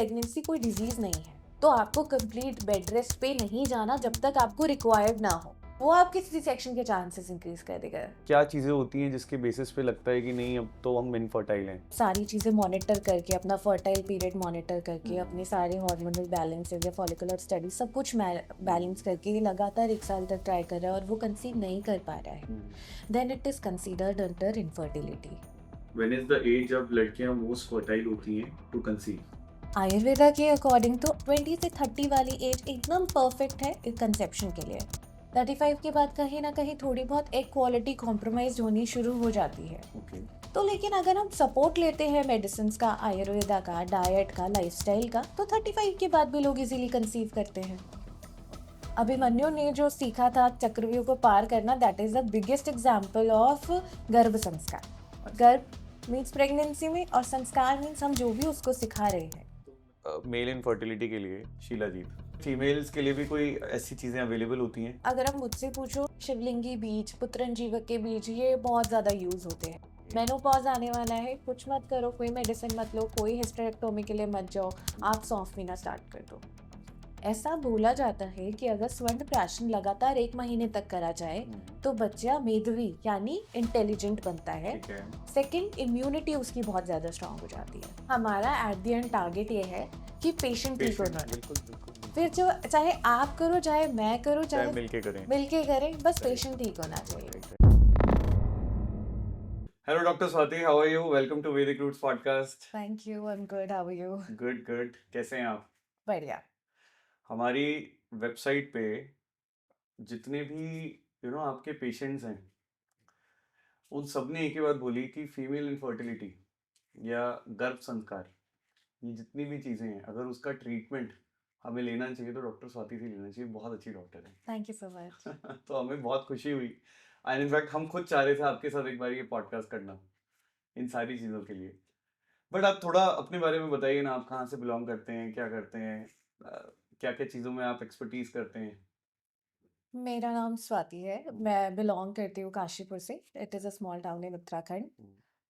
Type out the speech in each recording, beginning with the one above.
Pregnancy कोई disease नहीं है, तो आपको कंप्लीट बेड रेस्ट पे नहीं जाना जब तक आपको रिक्वायर्ड ना हो। वो आपके सी सेक्शन के चांसेस इंक्रीज कर देगा। क्या चीज़ें होती हैं जिसके बेसिस पे लगता है कि नहीं अब तो हम इनफर्टाइल हैं? सारी चीज़ें मॉनिटर करके, अपना फर्टाइल पीरियड मॉनिटर करके, अपने सारे हार्मोनल बैलेंसेस या फॉलिकुलर स्टडी सब कुछ बैलेंस करके लगातार 1 साल तक ट्राई कर रहा है और वो कंसीव नहीं कर पा रहा है, then it is considered under infertility. When is the age जब लड़कियां मोस्ट फर्टाइल होती हैं टू कंसीव? आयुर्वेदा के अकॉर्डिंग तो 20 से 30 वाली एज एकदम परफेक्ट है कंसेप्शन के लिए। 35 के बाद कहीं ना कहीं थोड़ी बहुत एक क्वालिटी कॉम्प्रोमाइज होनी शुरू हो जाती है। ओके। तो लेकिन अगर हम सपोर्ट लेते हैं मेडिसिन का, आयुर्वेदा का, डाइट का, लाइफस्टाइल का, तो 35 के बाद भी लोग इजीली कंसीव करते हैं। अभिमन्यु ने जो सीखा था चक्रव्यूह को पार करना, that is the biggest example of गर्भ संस्कार। गर्भ मीन्स प्रेगनेंसी में और संस्कार मीन्स हम जो भी उसको सिखा रहे हैं। मेल इनफर्टिलिटी के लिए शीला जी, फीमेल्स के लिए भी कोई ऐसी चीज़ें अवेलेबल होती हैं? अगर आप मुझसे पूछो, शिवलिंगी बीज, पुत्रनजीवक के बीज, ये बहुत ज़्यादा यूज़ होते हैं। मेनोपॉज आने वाला है, कुछ मत करो, कोई मेडिसिन मत लो, कोई हिस्टेरेक्टोमी के लिए मत जाओ, आप सौंफ पीना स्टार्ट कर दो। ऐसा बोला जाता है कि अगर स्वर्ण प्राशन लगातार 1 महीने तक करा जाए तो बच्चा मेधावी यानी इंटेलिजेंट बनता है। ठीक है। सेकंड, इम्यूनिटी उसकी बहुत ज़्यादा स्ट्रांग हो जाती है। हमारा एट द एंड टारगेट ये है कि पेशेंट ठीक होना। बिल्कुल बिल्कुल। फिर जो चाहे आप करो, चाहे मैं करूँ, चाहे चाहे मिलके करें। मिलके करें, बस पेशेंट ठीक होना चाहिए। Hello doctor Swati, how are you? Welcome to Vedic roots podcast. Thank you, I am good, how are you? Good good, कैसे हैं आप? बढ़िया। हमारी वेबसाइट पे जितने भी आपके पेशेंट्स हैं, उन सब ने एक ही बात बोली कि फीमेल इनफर्टिलिटी या गर्भ संस्कार, ये जितनी भी चीज़ें हैं, अगर उसका ट्रीटमेंट हमें लेना चाहिए तो डॉक्टर स्वाति से लेना चाहिए। बहुत अच्छी डॉक्टर है। Thank you so much. तो हमें बहुत खुशी हुई एंड इनफैक्ट हम खुद चाह रहे थे आपके साथ एक बार ये पॉडकास्ट करना इन सारी चीज़ों के लिए। बट आप थोड़ा अपने बारे में बताइए ना, आप कहाँ से बिलोंग करते हैं, क्या करते हैं, क्या क्या चीज़ों में आप एक्सपर्टीज करते हैं? मेरा नाम स्वाति है, मैं बिलोंग करती हूँ काशीपुर से। It is a small town in Uttarakhand.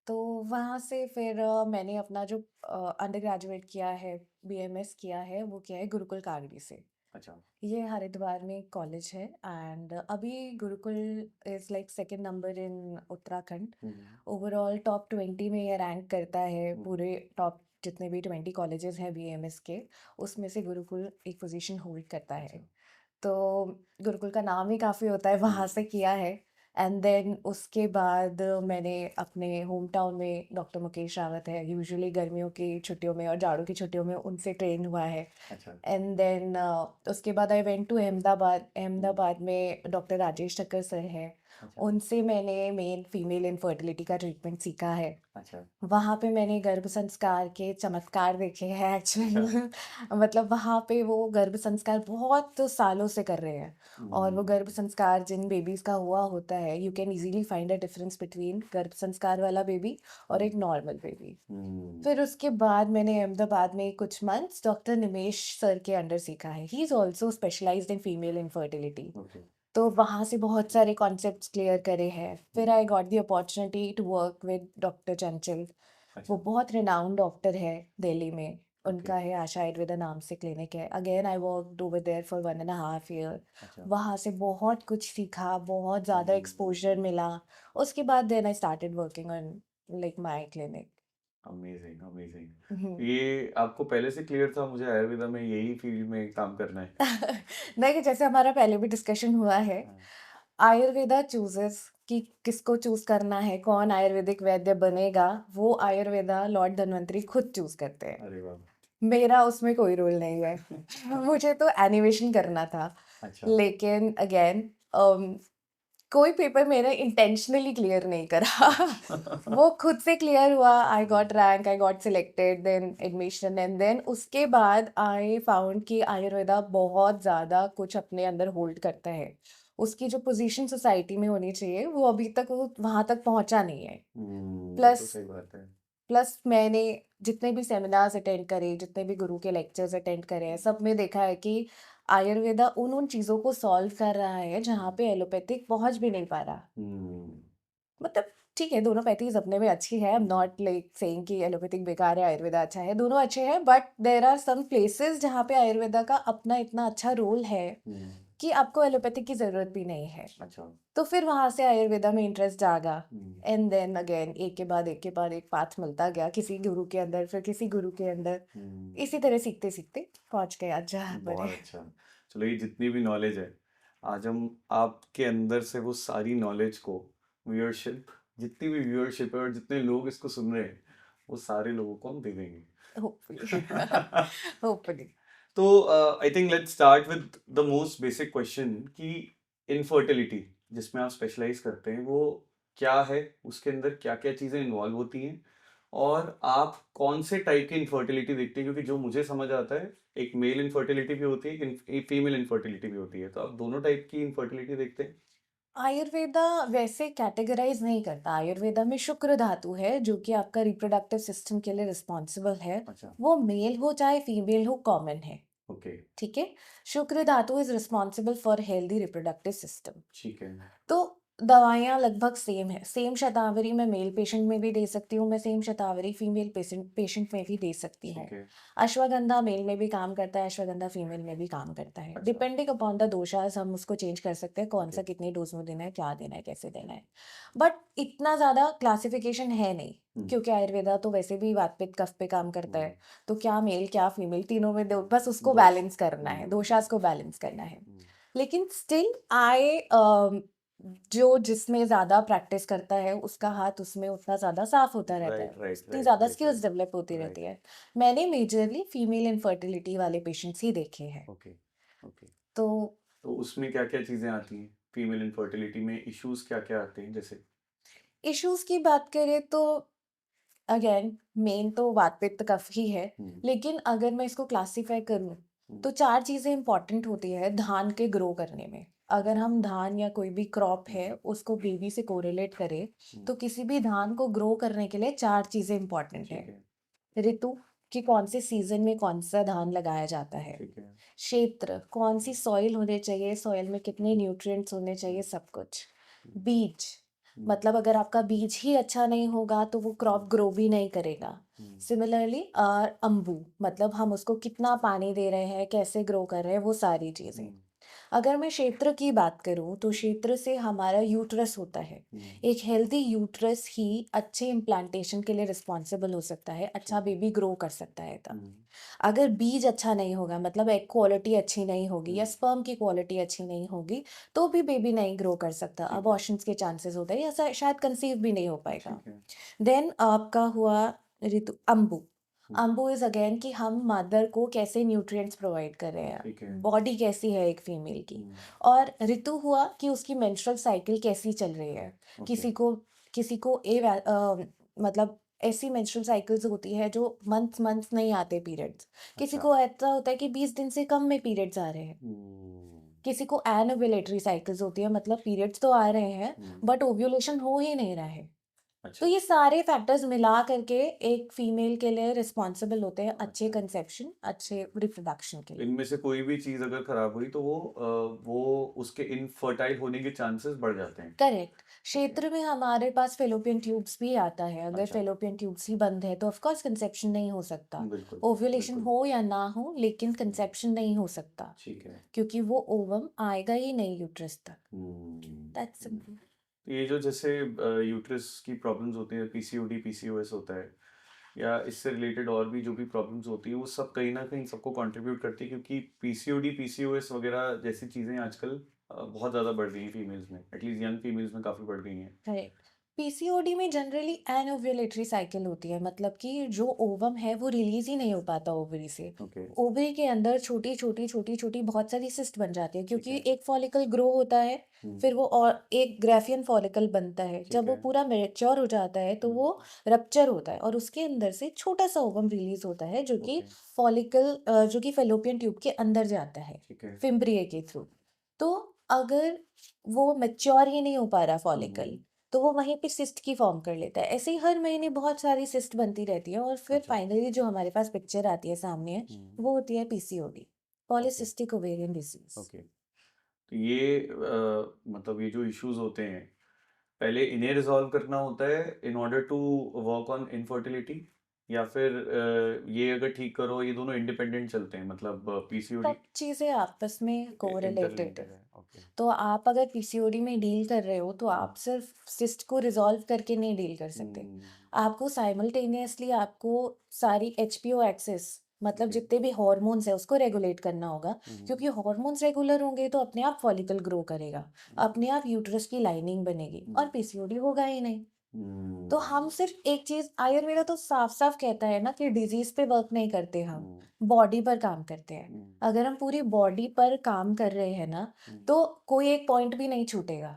तो वहाँ से फिर मैंने अपना जो अंडर ग्रेजुएट किया है, बीएमएस किया है, वो किया है गुरुकुल कागड़ी से। अच्छा। ये हरिद्वार में एक कॉलेज है एंड अभी Gurukul is like second number in Uttarakhand. Overall top 20 में ये रैंक करता है। पूरे टॉप जितने भी 20 कॉलेजेस हैं बीएमएस के, उसमें से गुरुकुल एक पोजीशन होल्ड करता है। तो गुरुकुल का नाम ही काफ़ी होता है, वहाँ से किया है। एंड देन उसके बाद मैंने अपने होम टाउन में, डॉक्टर मुकेश रावत है, यूजुअली गर्मियों की छुट्टियों में और जाड़ों की छुट्टियों में उनसे ट्रेन हुआ है। अच्छा। एंड देन उसके बाद I went to Ahmedabad. Ahmedabad में डॉक्टर राजेश ठक्कर सर हैं, अच्छा। उनसे मैंने मेल फीमेल इनफर्टिलिटी का ट्रीटमेंट सीखा है। अच्छा। वहाँ पे मैंने गर्भ संस्कार के चमत्कार देखे हैं एक्चुअली। मतलब वहाँ पे वो गर्भ संस्कार बहुत सालों से कर रहे हैं और वो गर्भ संस्कार जिन बेबीज़ का हुआ होता है, you can easily find a difference between गर्भ संस्कार वाला बेबी और एक नॉर्मल बेबी। फिर उसके बाद मैंने अहमदाबाद में कुछ मंथ्स डॉक्टर निमेश सर के अंडर सीखा है। He is also specialised in female infertility. तो वहाँ से बहुत सारे कॉन्सेप्ट्स क्लियर करे हैं। फिर I got the opportunity to work with doctor Chanchal. वो बहुत रिनाउंड डॉक्टर है दिल्ली में। उनका है आशा आयुर्वेदा नाम से क्लिनिक है। Again I work over there for 1.5 year. वहाँ से बहुत कुछ सीखा, बहुत ज़्यादा एक्सपोजर मिला। उसके बाद then I started working on like my clinic. Amazing amazing. ये आपको पहले से क्लियर था मुझे आयुर्वेदा में यही फील्ड में काम करना है? नहीं, जैसे हमारा पहले भी डिस्कशन हुआ है, आयुर्वेदा चूजेस कि किसको चूज करना है, कौन आयुर्वेदिक वैद्य बनेगा, वो आयुर्वेदा लॉर्ड धन्वंतरी खुद चूज करते हैं। अरे वाह। मेरा उसमें कोई रोल नहीं है। मुझे तो एनिमेशन करना था। अच्छा। लेकिन अगेन कोई पेपर मेरा इंटेंशनली क्लियर नहीं करा। वो खुद से क्लियर हुआ। I got rank, I got selected, then admission and then उसके बाद आई फाउंड कि आयुर्वेदा बहुत ज़्यादा कुछ अपने अंदर होल्ड करता है। उसकी जो पोजीशन सोसाइटी में होनी चाहिए वो अभी तक वो वहाँ तक पहुँचा नहीं है। वो तो प्लस सही बात है। प्लस मैंने जितने भी सेमिनार्स अटेंड करे, जितने भी गुरु के लेक्चर्स अटेंड करे हैं, सब में देखा है कि आयुर्वेदा उन उन चीज़ों को सॉल्व कर रहा है जहाँ पे एलोपैथिक पहुँच भी नहीं पा रहा। मतलब ठीक है, दोनों पैथीज़ अपने में अच्छी है। I am hmm, not like saying कि एलोपैथिक बेकार है, आयुर्वेदा अच्छा है, दोनों अच्छे हैं, but there are some places जहाँ पे आयुर्वेदा का अपना इतना अच्छा रोल है हम्म, कि आपको एलोपैथिक की ज़रूरत भी नहीं है। अच्छा। तो फिर वहाँ से आयुर्वेदा में इंटरेस्ट जागा, हम्म, एंड देन अगेन एक के बाद एक पाथ मिलता गया, किसी गुरु के अंदर, फिर किसी गुरु के अंदर, हम्म, इसी तरह सीखते-सीखते पहुँच गए आज जहाँ पर बहुत है। अच्छा। चलो, ये जितनी भी नॉलेज है, आज हम आपके अंदर से वो सारी नॉलेज को व्यूअरशिप, जितनी भी व्यूअरशिप है और जितने लोग इसको सुन रहे हैं, वो सारे लोगों को हम दे देंगे। Hopefully hopefully. तो I think let's start with the most basic question कि इनफर्टिलिटी जिसमें आप स्पेशलाइज करते हैं वो क्या है, उसके अंदर क्या क्या चीज़ें इन्वॉल्व होती हैं, और आप कौन से टाइप की इनफर्टिलिटी देखते हैं? क्योंकि जो मुझे समझ आता है, एक मेल इनफर्टिलिटी भी होती है, एक फीमेल इनफर्टिलिटी भी होती है, तो आप दोनों टाइप की इनफर्टिलिटी देखते हैं? आयुर्वेदा वैसे कैटेगराइज नहीं करता। आयुर्वेदा में शुक्र धातु है जो कि आपका रिप्रोडक्टिव सिस्टम के लिए रिस्पॉन्सिबल है। अच्छा। वो मेल हो चाहे फीमेल हो, कॉमन है। ओके। ठीक है। शुक्र धातु is responsible for healthy reproductive system. ठीक है। तो दवाइयाँ लगभग सेम है। सेम शतावरी मैं मेल पेशेंट में भी दे सकती हूँ, मैं सेम शतावरी फीमेल पेशेंट पेशेंट में भी दे सकती हूँ। ठीक है। अश्वगंधा मेल में भी काम करता है, अश्वगंधा फीमेल में भी काम करता है। अच्छा। डिपेंडिंग अपॉन द दोषास हम उसको चेंज कर सकते हैं, कौन ओके। सा कितनी डोज में देना है, क्या देना है, कैसे देना है। बट इतना ज़्यादा क्लासिफिकेशन है नहीं, हम्म। क्योंकि आयुर्वेदा तो वैसे भी वात पित्त कफ पे काम करता हम्म, है। तो क्या मेल क्या फीमेल, तीनों में बस उसको दोष। बैलेंस करना है, हम्म। दोषास को बैलेंस करना है। हम्म, लेकिन स्टिल आई जो जिसमें ज़्यादा प्रैक्टिस करता है उसका हाथ उसमें उतना ज़्यादा साफ होता रहता राइट है, राइट उतनी राइट ज़्यादा राइट स्किल्स राइट डेवलप होती रहती राइट। है। मैंने मेजरली फीमेल इनफर्टिलिटी वाले पेशेंट्स ही देखे हैं। ओके। ओके। तो तो उसमें क्या क्या चीजें आती हैं? फीमेल इनफर्टिलिटी में इश्यूज क्या क्या आते हैं, जैसे? इश्यूज की बात करें तो अगेन मेन तो वात पित्त कफ ही है। हम्म। लेकिन अगर मैं इसको क्लासिफाई करूँ हम्म, तो चार चीज़ें इंपॉर्टेंट होती है धान के ग्रो करने में। अगर अच्छा। हम धान या कोई भी क्रॉप है हम्म। उसको बेबी से कोरिलेट करें, हम्म, तो किसी भी धान को ग्रो करने के लिए चार चीज़ें इंपॉर्टेंट है। ठीक है। ऋतु, कि कौन से सीजन में कौन सा धान लगाया जाता है। ठीक है। क्षेत्र, कौन सी सॉइल होने चाहिए, सॉइल में कितने न्यूट्रिएंट्स होने चाहिए, हम्म, सब कुछ। हम्म, बीज, हम्म, मतलब अगर आपका बीज ही अच्छा नहीं होगा तो वो क्रॉप हम्म, ग्रो भी नहीं करेगा। हम्म, सिमिलरली अंबू, मतलब हम उसको कितना पानी दे रहे हैं, कैसे ग्रो कर रहे हैं, वो सारी चीज़ें। हम्म, अगर मैं क्षेत्र की बात करूँ तो क्षेत्र से हमारा यूट्रस होता है। हम्म, एक हेल्दी यूट्रस ही अच्छे इम्प्लांटेशन के लिए रिस्पॉन्सिबल हो सकता है, अच्छा ठीक है। बेबी ग्रो कर सकता है तब। हम्म, अगर बीज अच्छा नहीं होगा, मतलब एग क्वालिटी अच्छी नहीं होगी या हम्म, स्पर्म की क्वालिटी अच्छी नहीं होगी, तो भी बेबी नहीं ग्रो कर सकता, ठीक है। अबॉर्शंस के चांसेस होते हैं या शायद कंसीव भी नहीं हो पाएगा। ठीक है। देन आपका हुआ ऋतु अंबु। हम्म, अंबु इज अगेन कि हम मदर को कैसे न्यूट्रिएंट्स प्रोवाइड कर रहे हैं, ठीक है। बॉडी कैसी है एक फीमेल की। हम्म, और ऋतु हुआ कि उसकी मेंस्ट्रुअल साइकिल कैसी चल रही है। ओके। किसी को मतलब ऐसी मेंस्ट्रुअल साइकिल्स होती है जो मंथ्स मंथ्स नहीं आते पीरियड्स। किसी अच्छा। को ऐसा होता है कि 20 दिन से कम में पीरियड्स आ रहे हैं। हम्म, किसी को एनोवुलेटरी साइकिल्स होती है, मतलब पीरियड्स तो आ रहे हैं हम्म, बट ओव्यूलेशन हो ही नहीं रहा है। तो अच्छा। ये सारे फैक्टर्स मिला करके एक फीमेल के लिए रिस्पॉन्सिबल होते हैं अच्छे अच्छा। कंसेप्शन, अच्छे रिप्रोडक्शन के लिए। इनमें से कोई भी चीज अगर खराब हुई तो वो उसके इनफर्टाइल होने के चांसेस बढ़ जाते हैं। करेक्ट। ओके। क्षेत्र में हमारे पास फेलोपियन ट्यूब्स भी आता है, अगर अच्छा। फेलोपियन ट्यूब्स ही बंद है तो ऑफ कोर्स कंसेप्शन नहीं हो सकता। बिल्कुल। ओव्यूलेशन बिल्कुल। हो या ना हो लेकिन हम्म, कंसेप्शन नहीं हो सकता, ठीक है। क्योंकि वो ओवम आएगा ही नहीं यूट्रस तक। हम्म, दैट्स हम्म। सिंपल। तो ये जो जैसे यूट्रस की प्रॉब्लम्स होती हैं, पीसीओडी पीसीओएस होता है, या इससे रिलेटेड और भी जो भी प्रॉब्लम्स होती हैं, वो सब कहीं ना कहीं सबको कंट्रीब्यूट करती है, क्योंकि पीसीओडी पीसीओएस वगैरह जैसी चीज़ें आजकल बहुत ज़्यादा बढ़ गई हैं फीमेल्स में, एटलीस्ट यंग फीमेल्स में काफ़ी बढ़ गई हैं। करेक्ट। पीसीओडी में जनरली एनओव्यूलेटरी साइकिल होती है, मतलब कि जो ओवम है वो रिलीज ही नहीं हो पाता ओवरी से। ओके। ओवरी के अंदर छोटी छोटी छोटी छोटी बहुत सारी सिस्ट बन जाती है, ठीक क्योंकि है। एक फॉलिकल ग्रो होता है, हम्म, फिर वो और एक ग्राफियन फॉलिकल बनता है। ठीक जब वो है। पूरा मैच्योर हो जाता है तो हम्म, वो रप्चर होता है और उसके अंदर से छोटा सा ओवम रिलीज होता है जो कि ओके। फॉलिकल जो कि फेलोपियन ट्यूब के अंदर जाता है, ठीक है। फिम्ब्रिए के थ्रू। तो अगर वो मैच्योर ही नहीं हो पा रहा हम्म, फॉलिकल, तो वो वहीं पे सिस्ट की फॉर्म कर लेता है। ऐसे ही हर महीने बहुत सारी सिस्ट बनती रहती है और फिर अच्छा। फाइनली जो हमारे पास पिक्चर आती है सामने, हम्म, वो होती है PCOD, okay. Polycystic ovarian disease. Okay. तो ये मतलब ये जो इश्यूज होते हैं, पहले इन्हें रिजॉल्व करना होता है in order to work on infertility, या फिर ये अगर ठीक करो, ये दोनों इंडिपेंडेंट चलते हैं, मतलब पीसीओडी सब चीज़ें आपस में कोरिलेटेड है। इंटरलिंक्ड है? ओके। तो आप अगर पीसीओडी में डील कर रहे हो तो आप सिर्फ सिस्ट को रिजॉल्व करके नहीं डील कर सकते। आपको साइमल्टेनियसली आपको सारी एचपीओ एक्सिस मतलब ओके। जितने भी हॉर्मोन्स है उसको रेगुलेट करना होगा, क्योंकि हॉर्मोन्स रेगुलर होंगे तो अपने आप फॉलिकल ग्रो करेगा, अपने आप यूट्रस की लाइनिंग बनेगी और पीसीओडी होगा ही नहीं। तो हम सिर्फ एक चीज, आयुर्वेदा तो साफ साफ कहता है ना कि डिजीज पे वर्क नहीं करते, हम बॉडी पर काम करते हैं। अगर हम पूरी बॉडी पर काम कर रहे हैं ना तो कोई एक पॉइंट भी नहीं छूटेगा।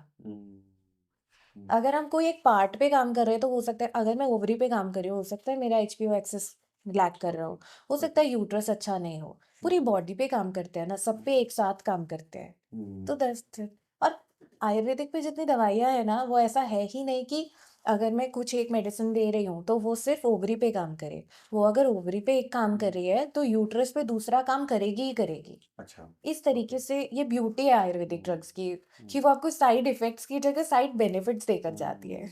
अगर हम कोई एक पार्ट पे काम कर रहे हैं तो हो सकता है, अगर मैं ओवरी पे काम कर रही हूँ हो सकता है मेरा एचपीओ एक्सेस लैक कर रहा हो सकता है यूट्रस अच्छा नहीं हो। पूरी बॉडी पे काम करते हैं ना, सब पे एक साथ काम करते हैं। तो दस्त, और आयुर्वेदिक पे जितनी दवाइयाँ है ना वो ऐसा है ही नहीं कि अगर मैं कुछ एक मेडिसिन दे रही हूँ तो वो सिर्फ ओवरी पे काम करे। वो अगर ओवरी पे एक काम कर रही है तो यूट्रस पे दूसरा काम करेगी ही करेगी। अच्छा। इस तरीके से ये ब्यूटी है आयुर्वेदिक ड्रग्स की, कि वो आपको साइड इफेक्ट्स की जगह साइड बेनिफिट्स देकर जाती है।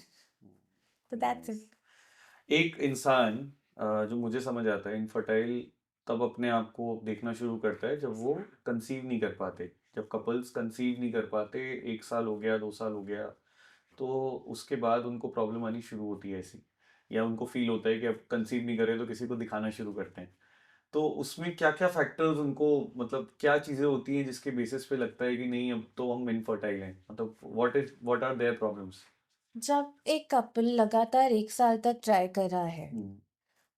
तो दैट्स नाइस। इट। एक इंसान जो मुझे समझ आता है, इनफर्टाइल तब अपने आप को देखना शुरू करता है जब वो कंसीव नहीं कर पाते। जब कपल्स कंसीव नहीं कर पाते, 1 साल हो गया, 2 साल हो गया, तो उसके बाद उनको प्रॉब्लम आनी शुरू होती है ऐसी, या उनको फील होता है कि अब कंसीव नहीं करे तो किसी को दिखाना शुरू करते हैं। तो उसमें क्या क्या फैक्टर्स उनको, मतलब क्या चीज़ें होती हैं जिसके बेसिस पे लगता है कि नहीं अब तो हम इनफर्टाइल हैं, मतलब व्हाट आर देयर प्रॉब्लम्स? जब एक कपल लगातार 1 साल तक ट्राई कर रहा है,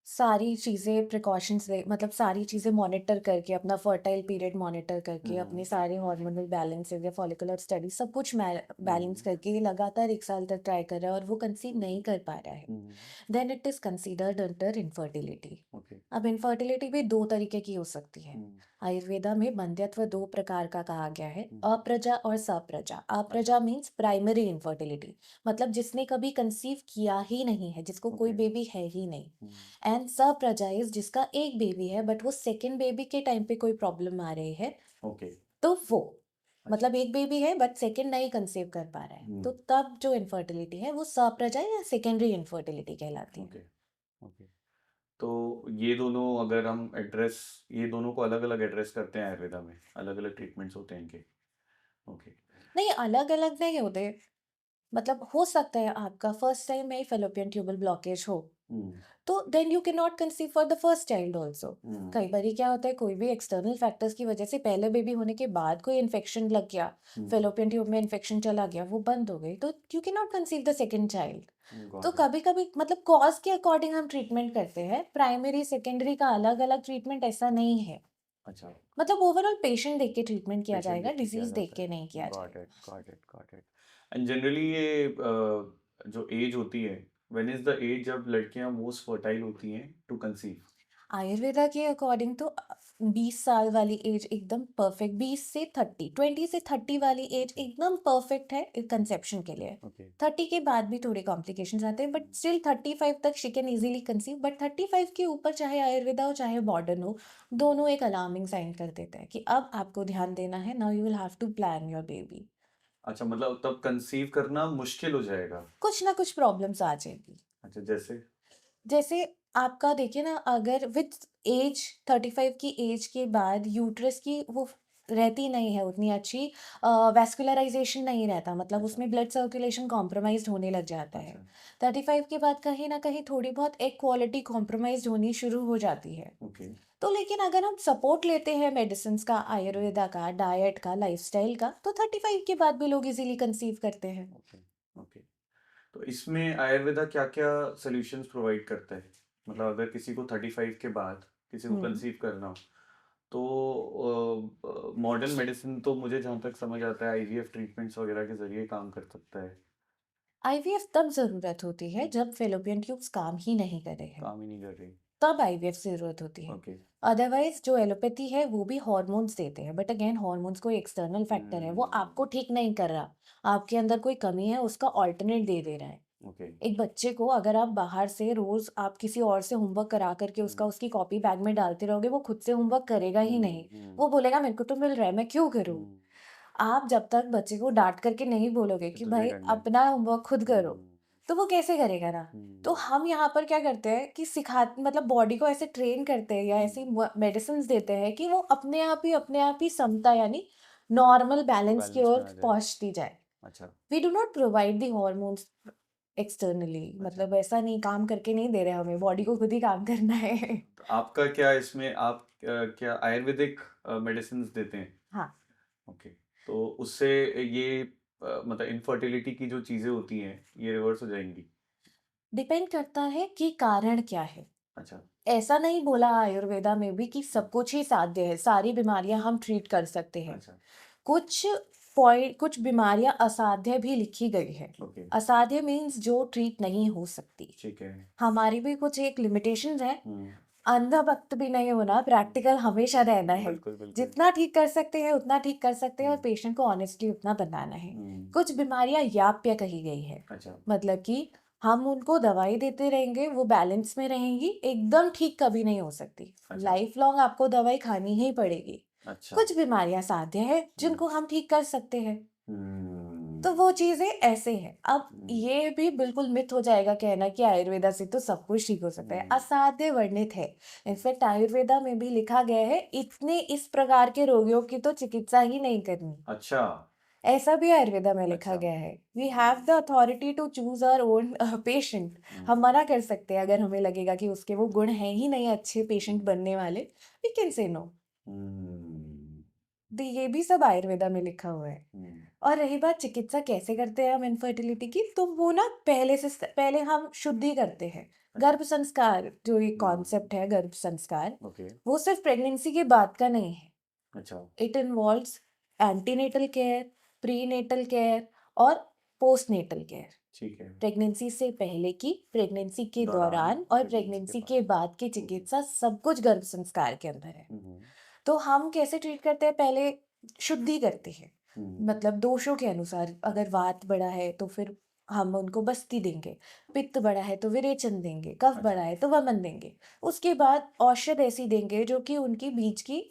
सारी चीज़ें प्रिकॉशंस ले मतलब सारी चीज़ें मॉनिटर करके, अपना फर्टाइल पीरियड मॉनिटर करके, अपने सारे हार्मोनल बैलेंसेस या फॉलिकुलर स्टडी सब कुछ बैलेंस करके ये लगातार 1 साल तक ट्राई कर रहा है और वो कंसीव नहीं कर पा रहा है, then it is considered under infertility. Okay. अब इनफर्टिलिटी भी दो तरीके की हो सकती है। आयुर्वेदा में वंध्यत्व दो प्रकार का कहा गया है, अप्रजा और सप्रजा। अप्रजा मीन्स प्राइमरी इनफर्टिलिटी, मतलब जिसने कभी कंसीव किया ही नहीं है, जिसको कोई Okay. बेबी है ही नहीं। एंड सप्रजा इज जिसका एक बेबी है बट वो सेकेंड बेबी के टाइम पे कोई प्रॉब्लम आ रही है, ओके। तो वो मतलब एक बेबी है बट सेकेंड नहीं कंसीव कर पा रहा है, तो तब जो इनफर्टिलिटी है वो सप्रजा या सेकेंडरी इनफर्टिलिटी कहलाती है। ओके। ओके। तो ये दोनों अगर हम एड्रेस, ये दोनों को अलग अलग एड्रेस करते हैं आयुर्वेदा में, अलग अलग ट्रीटमेंट्स होते हैं इनके? ओके। नहीं, अलग अलग नहीं होते। मतलब हो सकता है आपका फर्स्ट टाइम में फेलोपियन ट्यूबल ब्लॉकेज हो, तो then you can not conceive for the first child also. कई बार क्या होता है, कोई भी एक्सटर्नल फैक्टर्स की वजह से पहले बेबी होने के बाद कोई इन्फेक्शन लग गया, फेलोपियन ट्यूब में इन्फेक्शन चला गया, वो बंद हो गई, तो you can not conceive the second child. तो कभी कभी मतलब कॉज के अकॉर्डिंग हम ट्रीटमेंट करते हैं, प्राइमरी सेकेंडरी का अलग अलग ट्रीटमेंट ऐसा नहीं है। अच्छा। मतलब ओवरऑल पेशेंट देख के ट्रीटमेंट किया पेशेंट जाएगा, देख के किया डिजीज देख जाता के नहीं है। किया गॉट जाएगा। It, got it, got it. And generally ये जो एज होती है, व्हेन इज द एज जब लड़कियां मोस्ट फर्टाइल होती हैं टू कंसीव? आयुर्वेदा के अकॉर्डिंग तो 20 साल वाली एज एकदम परफेक्ट, 20 से 30, 20 से 30 वाली एज एकदम परफेक्ट है कंसेप्शन के लिए। ओके। 30 के बाद भी थोड़े कॉम्प्लिकेशंस आते हैं बट स्टिल 35 तक she can easily conceive, but 35 के ऊपर चाहे आयुर्वेदा हो चाहे मॉडर्न हो, दोनों एक अलार्मिंग साइन कर देते हैं कि अब आपको ध्यान देना है, now you will have to plan your baby. अच्छा, मतलब तब कंसीव करना मुश्किल हो जाएगा? कुछ ना कुछ प्रॉब्लम्स आ जाएंगी। अच्छा, जैसे? जैसे आपका देखिए ना, अगर विथ एज 35 की एज के बाद यूट्रस की वो रहती नहीं है उतनी अच्छी, वैस्कुलराइजेशन नहीं रहता, मतलब अच्छा। उसमें ब्लड सर्कुलेशन कॉम्प्रोमाइज्ड होने लग जाता है। अच्छा। 35 के बाद कहीं ना कहीं थोड़ी बहुत एक क्वालिटी कॉम्प्रोमाइज्ड होनी शुरू हो जाती है। ओके। तो लेकिन अगर हम सपोर्ट लेते हैं मेडिसिन का, आयुर्वेदा का, डाइट का, लाइफस्टाइल का, तो 35 के बाद भी लोग इजीली कंसीव करते हैं। ओके। ओके। तो इसमें आयुर्वेदा क्या क्या सॉल्यूशंस प्रोवाइड करता है? मतलब अगर किसी को 35 के बाद किसी को हम्म। कंसीव करना हो, तो मॉडर्न मेडिसिन तो मुझे जहाँ तक समझ आता है आईवीएफ ट्रीटमेंट्स वगैरह के जरिए काम कर सकता है। आईवीएफ तब जरूरत होती है जब फेलोपियन ट्यूब्स काम ही नहीं कर रहे हैं, काम ही नहीं कर रही? तब आईवीएफ की जरूरत होती है। ओके। अदरवाइज जो एलोपैथी है वो भी हॉर्मोन्स देते हैं, बट अगेन हॉर्मोन्स कोई एक्सटर्नल फैक्टर है, वो आपको ठीक नहीं कर रहा, आपके अंदर कोई कमी है उसका ऑल्टरनेट दे दे रहा है। ओके। एक बच्चे को अगर आप बाहर से रोज आप किसी और से होमवर्क करा करके उसका उसकी कॉपी बैग में डालते रहोगे, वो खुद से होमवर्क करेगा ही नहीं। वो बोलेगा मेरे को तो मिल रहा है, मैं क्यों करूँ। आप जब तक बच्चे को डांट करके नहीं बोलोगे कि कि तुझे भाई करना है। अपना होमवर्क खुद करो, हम्म, तो वो कैसे करेगा ना। तो हम्म, हम यहाँ पर क्या करते हैं कि सिखा मतलब बॉडी को ऐसे ट्रेन करते हैं या ऐसी हम्म, मेडिसिन देते हैं कि वो अपने आप ही समता यानी नॉर्मल बैलेंस की बैलेंस में ओर आ जाए। पहुंचती जाए। अच्छा, we do not provide the hormones externally, अच्छा। मतलब ऐसा नहीं काम करके नहीं दे रहे, हमें बॉडी को खुद ही काम करना है। तो आपका क्या इसमें, आप क्या आयुर्वेदिक मेडिसिन देते हैं? हाँ, ओके। तो उससे ये मतलब इनफर्टिलिटी की जो चीजें होती हैं ये रिवर्स हो जाएंगी? डिपेंड करता है कि कारण क्या है। अच्छा। ऐसा नहीं बोला आयुर्वेदा में भी कि हम्म, सब कुछ ही साध्य है, सारी बीमारियां हम ट्रीट कर सकते हैं। अच्छा। कुछ कुछ बीमारियां असाध्य भी लिखी गई है। ओके। असाध्य मीन्स जो ट्रीट नहीं हो सकती। ठीक है। हमारी भी कुछ एक लिमिटेशंस है। हम्म, अंधाभक्त भी नहीं होना, प्रैक्टिकल हमेशा रहना है। बिल्कुल बिल्कुल। जितना ठीक कर सकते हैं उतना ठीक कर सकते हैं और हम्म, पेशेंट को ऑनेस्टली उतना बताना है। हम्म, कुछ बीमारियां याप्य कही गई है, अच्छा, मतलब कि हम उनको दवाई देते रहेंगे, वो बैलेंस में रहेंगी, एकदम ठीक कभी नहीं हो सकती। अच्छा, लाइफ लॉन्ग आपको दवाई खानी ही पड़ेगी। अच्छा। कुछ बीमारियां साध्य है हम्म, जिनको हम ठीक कर सकते हैं। हम्म, तो वो चीजें ऐसे हैं। अब हम्म, ये भी बिल्कुल मिथ हो जाएगा कहना कि आयुर्वेदा से तो सब कुछ ठीक हो सकता है, हम्म, असाध्य वर्णित है। इनफैक्ट आयुर्वेदा में भी लिखा गया है इतने इस प्रकार के रोगियों की तो चिकित्सा ही नहीं करनी। अच्छा, ऐसा भी आयुर्वेदा में लिखा अच्छा। गया है। We have the authority to choose our own patient. हम हम्म, मना कर सकते हैं अगर हमें लगेगा कि उसके वो गुण हैं ही नहीं अच्छे पेशेंट हम्म, बनने वाले, वी कैन से नो। हम्म, तो ये भी सब आयुर्वेदा में लिखा हुआ है। हम्म, और रही बात चिकित्सा कैसे करते हैं हम इनफर्टिलिटी की, तो वो ना पहले हम शुद्धि करते हैं। अच्छा। गर्भ संस्कार जो एक हम्म, कॉन्सेप्ट है, गर्भ संस्कार, ओके। वो सिर्फ प्रेगनेंसी के बाद का नहीं है। अच्छा। It involves antenatal care, prenatal care और पोस्टनेटल केयर। ठीक है। प्रेगनेंसी से पहले की, प्रेगनेंसी के दौरान, दौरान और प्रेगनेंसी के प्रेगनेंसी बाद। के बाद की हम्म, चिकित्सा सब कुछ गर्भ संस्कार के अंदर है। हम्म, तो हम कैसे ट्रीट करते हैं, पहले शुद्धि करते हैं। हम्म, मतलब दोषों के अनुसार, अगर वात बढ़ा है तो फिर हम उनको बस्ती देंगे, पित्त बढ़ा है तो विरेचन देंगे, कफ अच्छा। बढ़ा है तो वमन देंगे। उसके बाद औषध ऐसी देंगे जो कि उनकी बीज की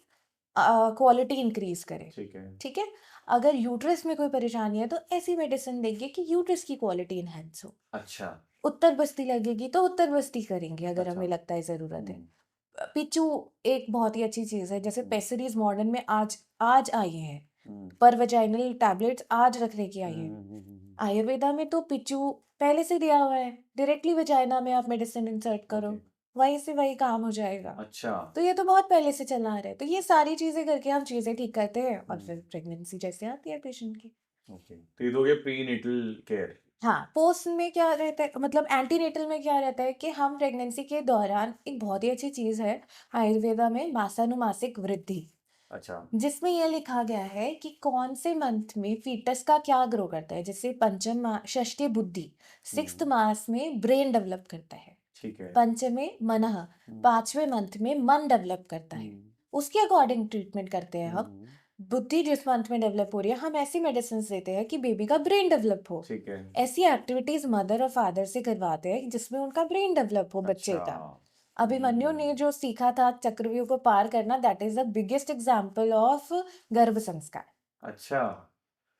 क्वालिटी इंक्रीज करे। ठीक है। ठीक है। अगर यूट्रस में कोई परेशानी है तो ऐसी मेडिसिन देंगे कि यूट्रस की क्वालिटी इनहेंस हो। अच्छा, उत्तर बस्ती लगेगी तो उत्तर बस्ती करेंगे अगर अच्छा। हमें लगता है ज़रूरत है। हम्म, पिचू एक बहुत ही अच्छी चीज़ है, जैसे हम्म, पेसरीज मॉडर्न में आज आज आई हैं। हम्म, पर वजाइनल टैबलेट्स आज रखने की आई हैं। हम्म, आयुर्वेदा में तो पिचू पहले से दिया हुआ है, डायरेक्टली वजाइना में आप मेडिसिन इंसर्ट करो, ओके। वहीं से वही काम हो जाएगा। अच्छा। तो ये तो बहुत पहले से चला आ रहा है। तो ये सारी चीज़ें करके हम चीज़ें ठीक करते हैं और हम्म, फिर प्रेगनेंसी जैसे आती है पेशेंट की। ओके, तो ये तो हो गया प्री नेटल केयर। हाँ, पोस्ट में क्या रहता है, मतलब एंटीनेटल में क्या रहता है कि हम प्रेगनेंसी के दौरान, एक बहुत ही अच्छी चीज़ है आयुर्वेदा में, मासानुमासिक वृद्धि, अच्छा। जिसमें यह लिखा गया है कि कौन से मंथ में फीटस का क्या ग्रो करता है। जैसे पंचम षष्ठी बुद्धि, सिक्स्थ हम्म, मास में ब्रेन डेवलप करता है। ठीक है। पंचमे मनः, हम्म, पांचवें मंथ में मन डेवलप करता है। हम्म, उसके अकॉर्डिंग ट्रीटमेंट करते हैं हम। हम्म, बुद्धि जिस मंथ में डेवलप हो रही है, हम ऐसी मेडिसिन देते हैं कि बेबी का ब्रेन डेवलप हो। ठीक है। ऐसी एक्टिविटीज मदर और फादर से करवाते हैं जिसमें उनका ब्रेन डेवलप हो बच्चे अच्छा। का। अभिमन्यु ने जो सीखा था चक्रव्यूह को पार करना, that is the biggest example of गर्भ संस्कार। अच्छा।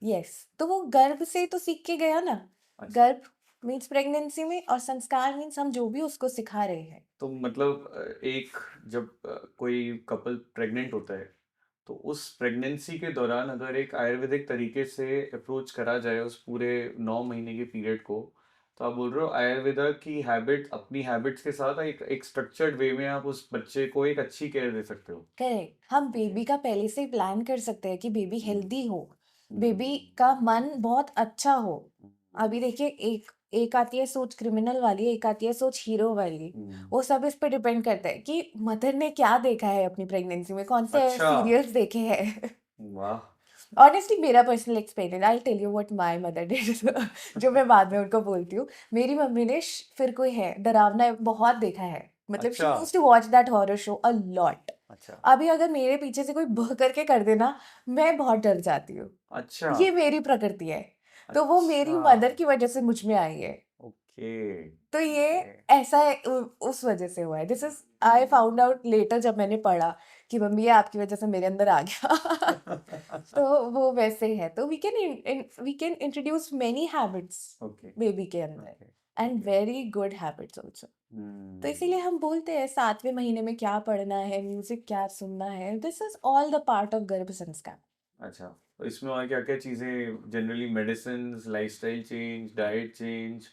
यस, तो वो गर्भ से तो सीख के गया ना। अच्छा। गर्भ मीन्स प्रेगनेंसी में, और संस्कार मीन्स हम जो भी उसको सिखा रहे हैं। तो मतलब एक जब कोई कपल प्रेग्नेंट होता है तो उस प्रेगनेंसी के दौरान अगर एक आयुर्वेदिक तरीके से अप्रोच करा जाए उस पूरे 9 महीने के पीरियड को, तो आप बोल रहे हो आयुर्वेदा की हैबिट, अपनी हैबिट्स के साथ एक स्ट्रक्चर्ड वे में आप उस बच्चे को एक अच्छी केयर दे सकते हो। करेक्ट, हम ओके। बेबी का पहले से प्लान कर सकते हैं कि बेबी हम्म, हेल्दी हो, हम्म, बेबी का मन बहुत अच्छा हो। हम्म, अभी देखिए, एक एक आती है सोच क्रिमिनल वाली, एक आती है सोच हीरो वाली। हम्म, वो सब इस पे डिपेंड करता है कि मदर ने क्या देखा है अपनी प्रेगनेंसी में, कौन से अच्छा। सीरियल्स देखे हैं। वाह। ऑनेस्टली मेरा personal experience, I tell you what my mother did, जो मैं बाद में उनको बोलती हूँ। मेरी मम्मी ने फिर कोई है डरावना बहुत देखा है, मतलब शी अच्छा। Used to watch that horror show a lot. अच्छा। अभी अगर मेरे पीछे से कोई भह करके कर देना, मैं बहुत डर जाती हूँ। अच्छा। ये मेरी प्रकृति है। तो वो मेरी अच्छा। मदर की वजह से मुझ में आई है। ओके। तो ये ओके। ऐसा है, उस वजह से हुआ है। This is I found out later जब मैंने पढ़ा कि मम्मी ये आपकी वजह से मेरे अंदर आ गया। तो वो वैसे है, तो we can introduce many habits okay baby के अंदर okay and okay very good habits also. तो इसीलिए हम बोलते हैं 7वें महीने में क्या पढ़ना है, म्यूजिक क्या सुनना है, this is all the part of गर्भ संस्कार। अच्छा, तो इसमें और क्या क्या चीज़ें, generally medicine, lifestyle change, diet change,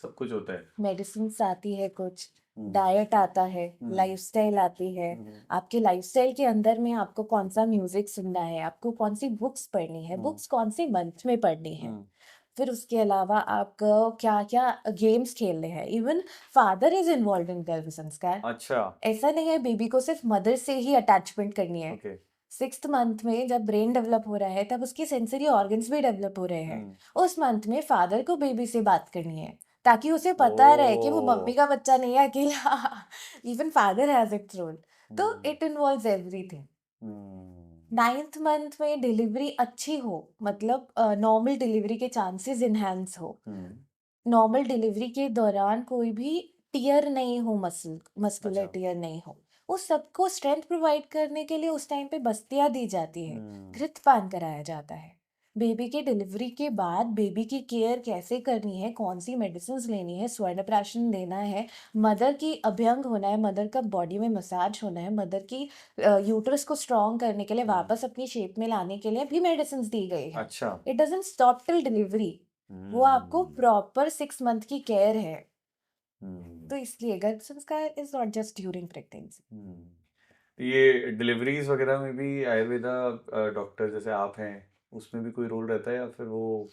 सब कुछ होता है? मेडिसिन आती है कुछ, हम्म डाइट आता है, हम्म लाइफस्टाइल आती है। हम्म आपके लाइफस्टाइल के अंदर में आपको कौन सा म्यूजिक सुनना है, आपको कौन सी बुक्स पढ़नी है, हम्म बुक्स कौन से मंथ में पढ़नी है। हम्म, फिर उसके अलावा आपको क्या क्या गेम्स खेलने हैं। Even father is involve in गर्भ संस्कार। अच्छा, ऐसा नहीं है बेबी को सिर्फ मदर से ही अटैचमेंट करनी है। ओके, 6th मंथ में जब ब्रेन डेवलप हो रहा है तब उसके सेंसरी ऑर्गन्स भी डेवलप हो रहे हैं। हम्म, उस मंथ में फादर को बेबी से बात करनी है ताकि उसे पता रहे कि वो ओ, मम्मी का बच्चा नहीं है अकेला। Even father has its role. तो hmm it involves everything. Hmm 9th month में डिलीवरी अच्छी हो, मतलब नॉर्मल डिलीवरी के चांसेस इनहेंस हो। हम्म, नॉर्मल डिलीवरी के दौरान कोई भी टीयर नहीं हो, मस्कुलर अच्छा, टीयर नहीं हो। उस सबको स्ट्रेंथ प्रोवाइड करने के लिए उस टाइम पे बस्तियां दी जाती है, हम्म घृतपान कराया जाता है। बेबी के डिलीवरी के बाद बेबी की केयर कैसे करनी है, कौन सी मेडिसिन लेनी है, स्वर्णप्राशन देना है, मदर की अभ्यंग होना है, मदर का बॉडी में मसाज होना है, मदर की यूट्रस को स्ट्रॉन्ग करने के लिए, हम्म, वापस अपनी शेप में लाने के लिए भी मेडिसिन दी गई है। अच्छा, it doesn't stop till delivery. वो आपको हम्म प्रॉपर 6 मंथ की केयर है। हम्म तो इसलिए garbh sanskar is not just during pregnancy. Hmm. तो ये डिलीवरीज वगैरह में भी आयुर्वेदा डॉक्टर जैसे आप हैं, उसमें भी कोई रोल रहता है या फिर वो?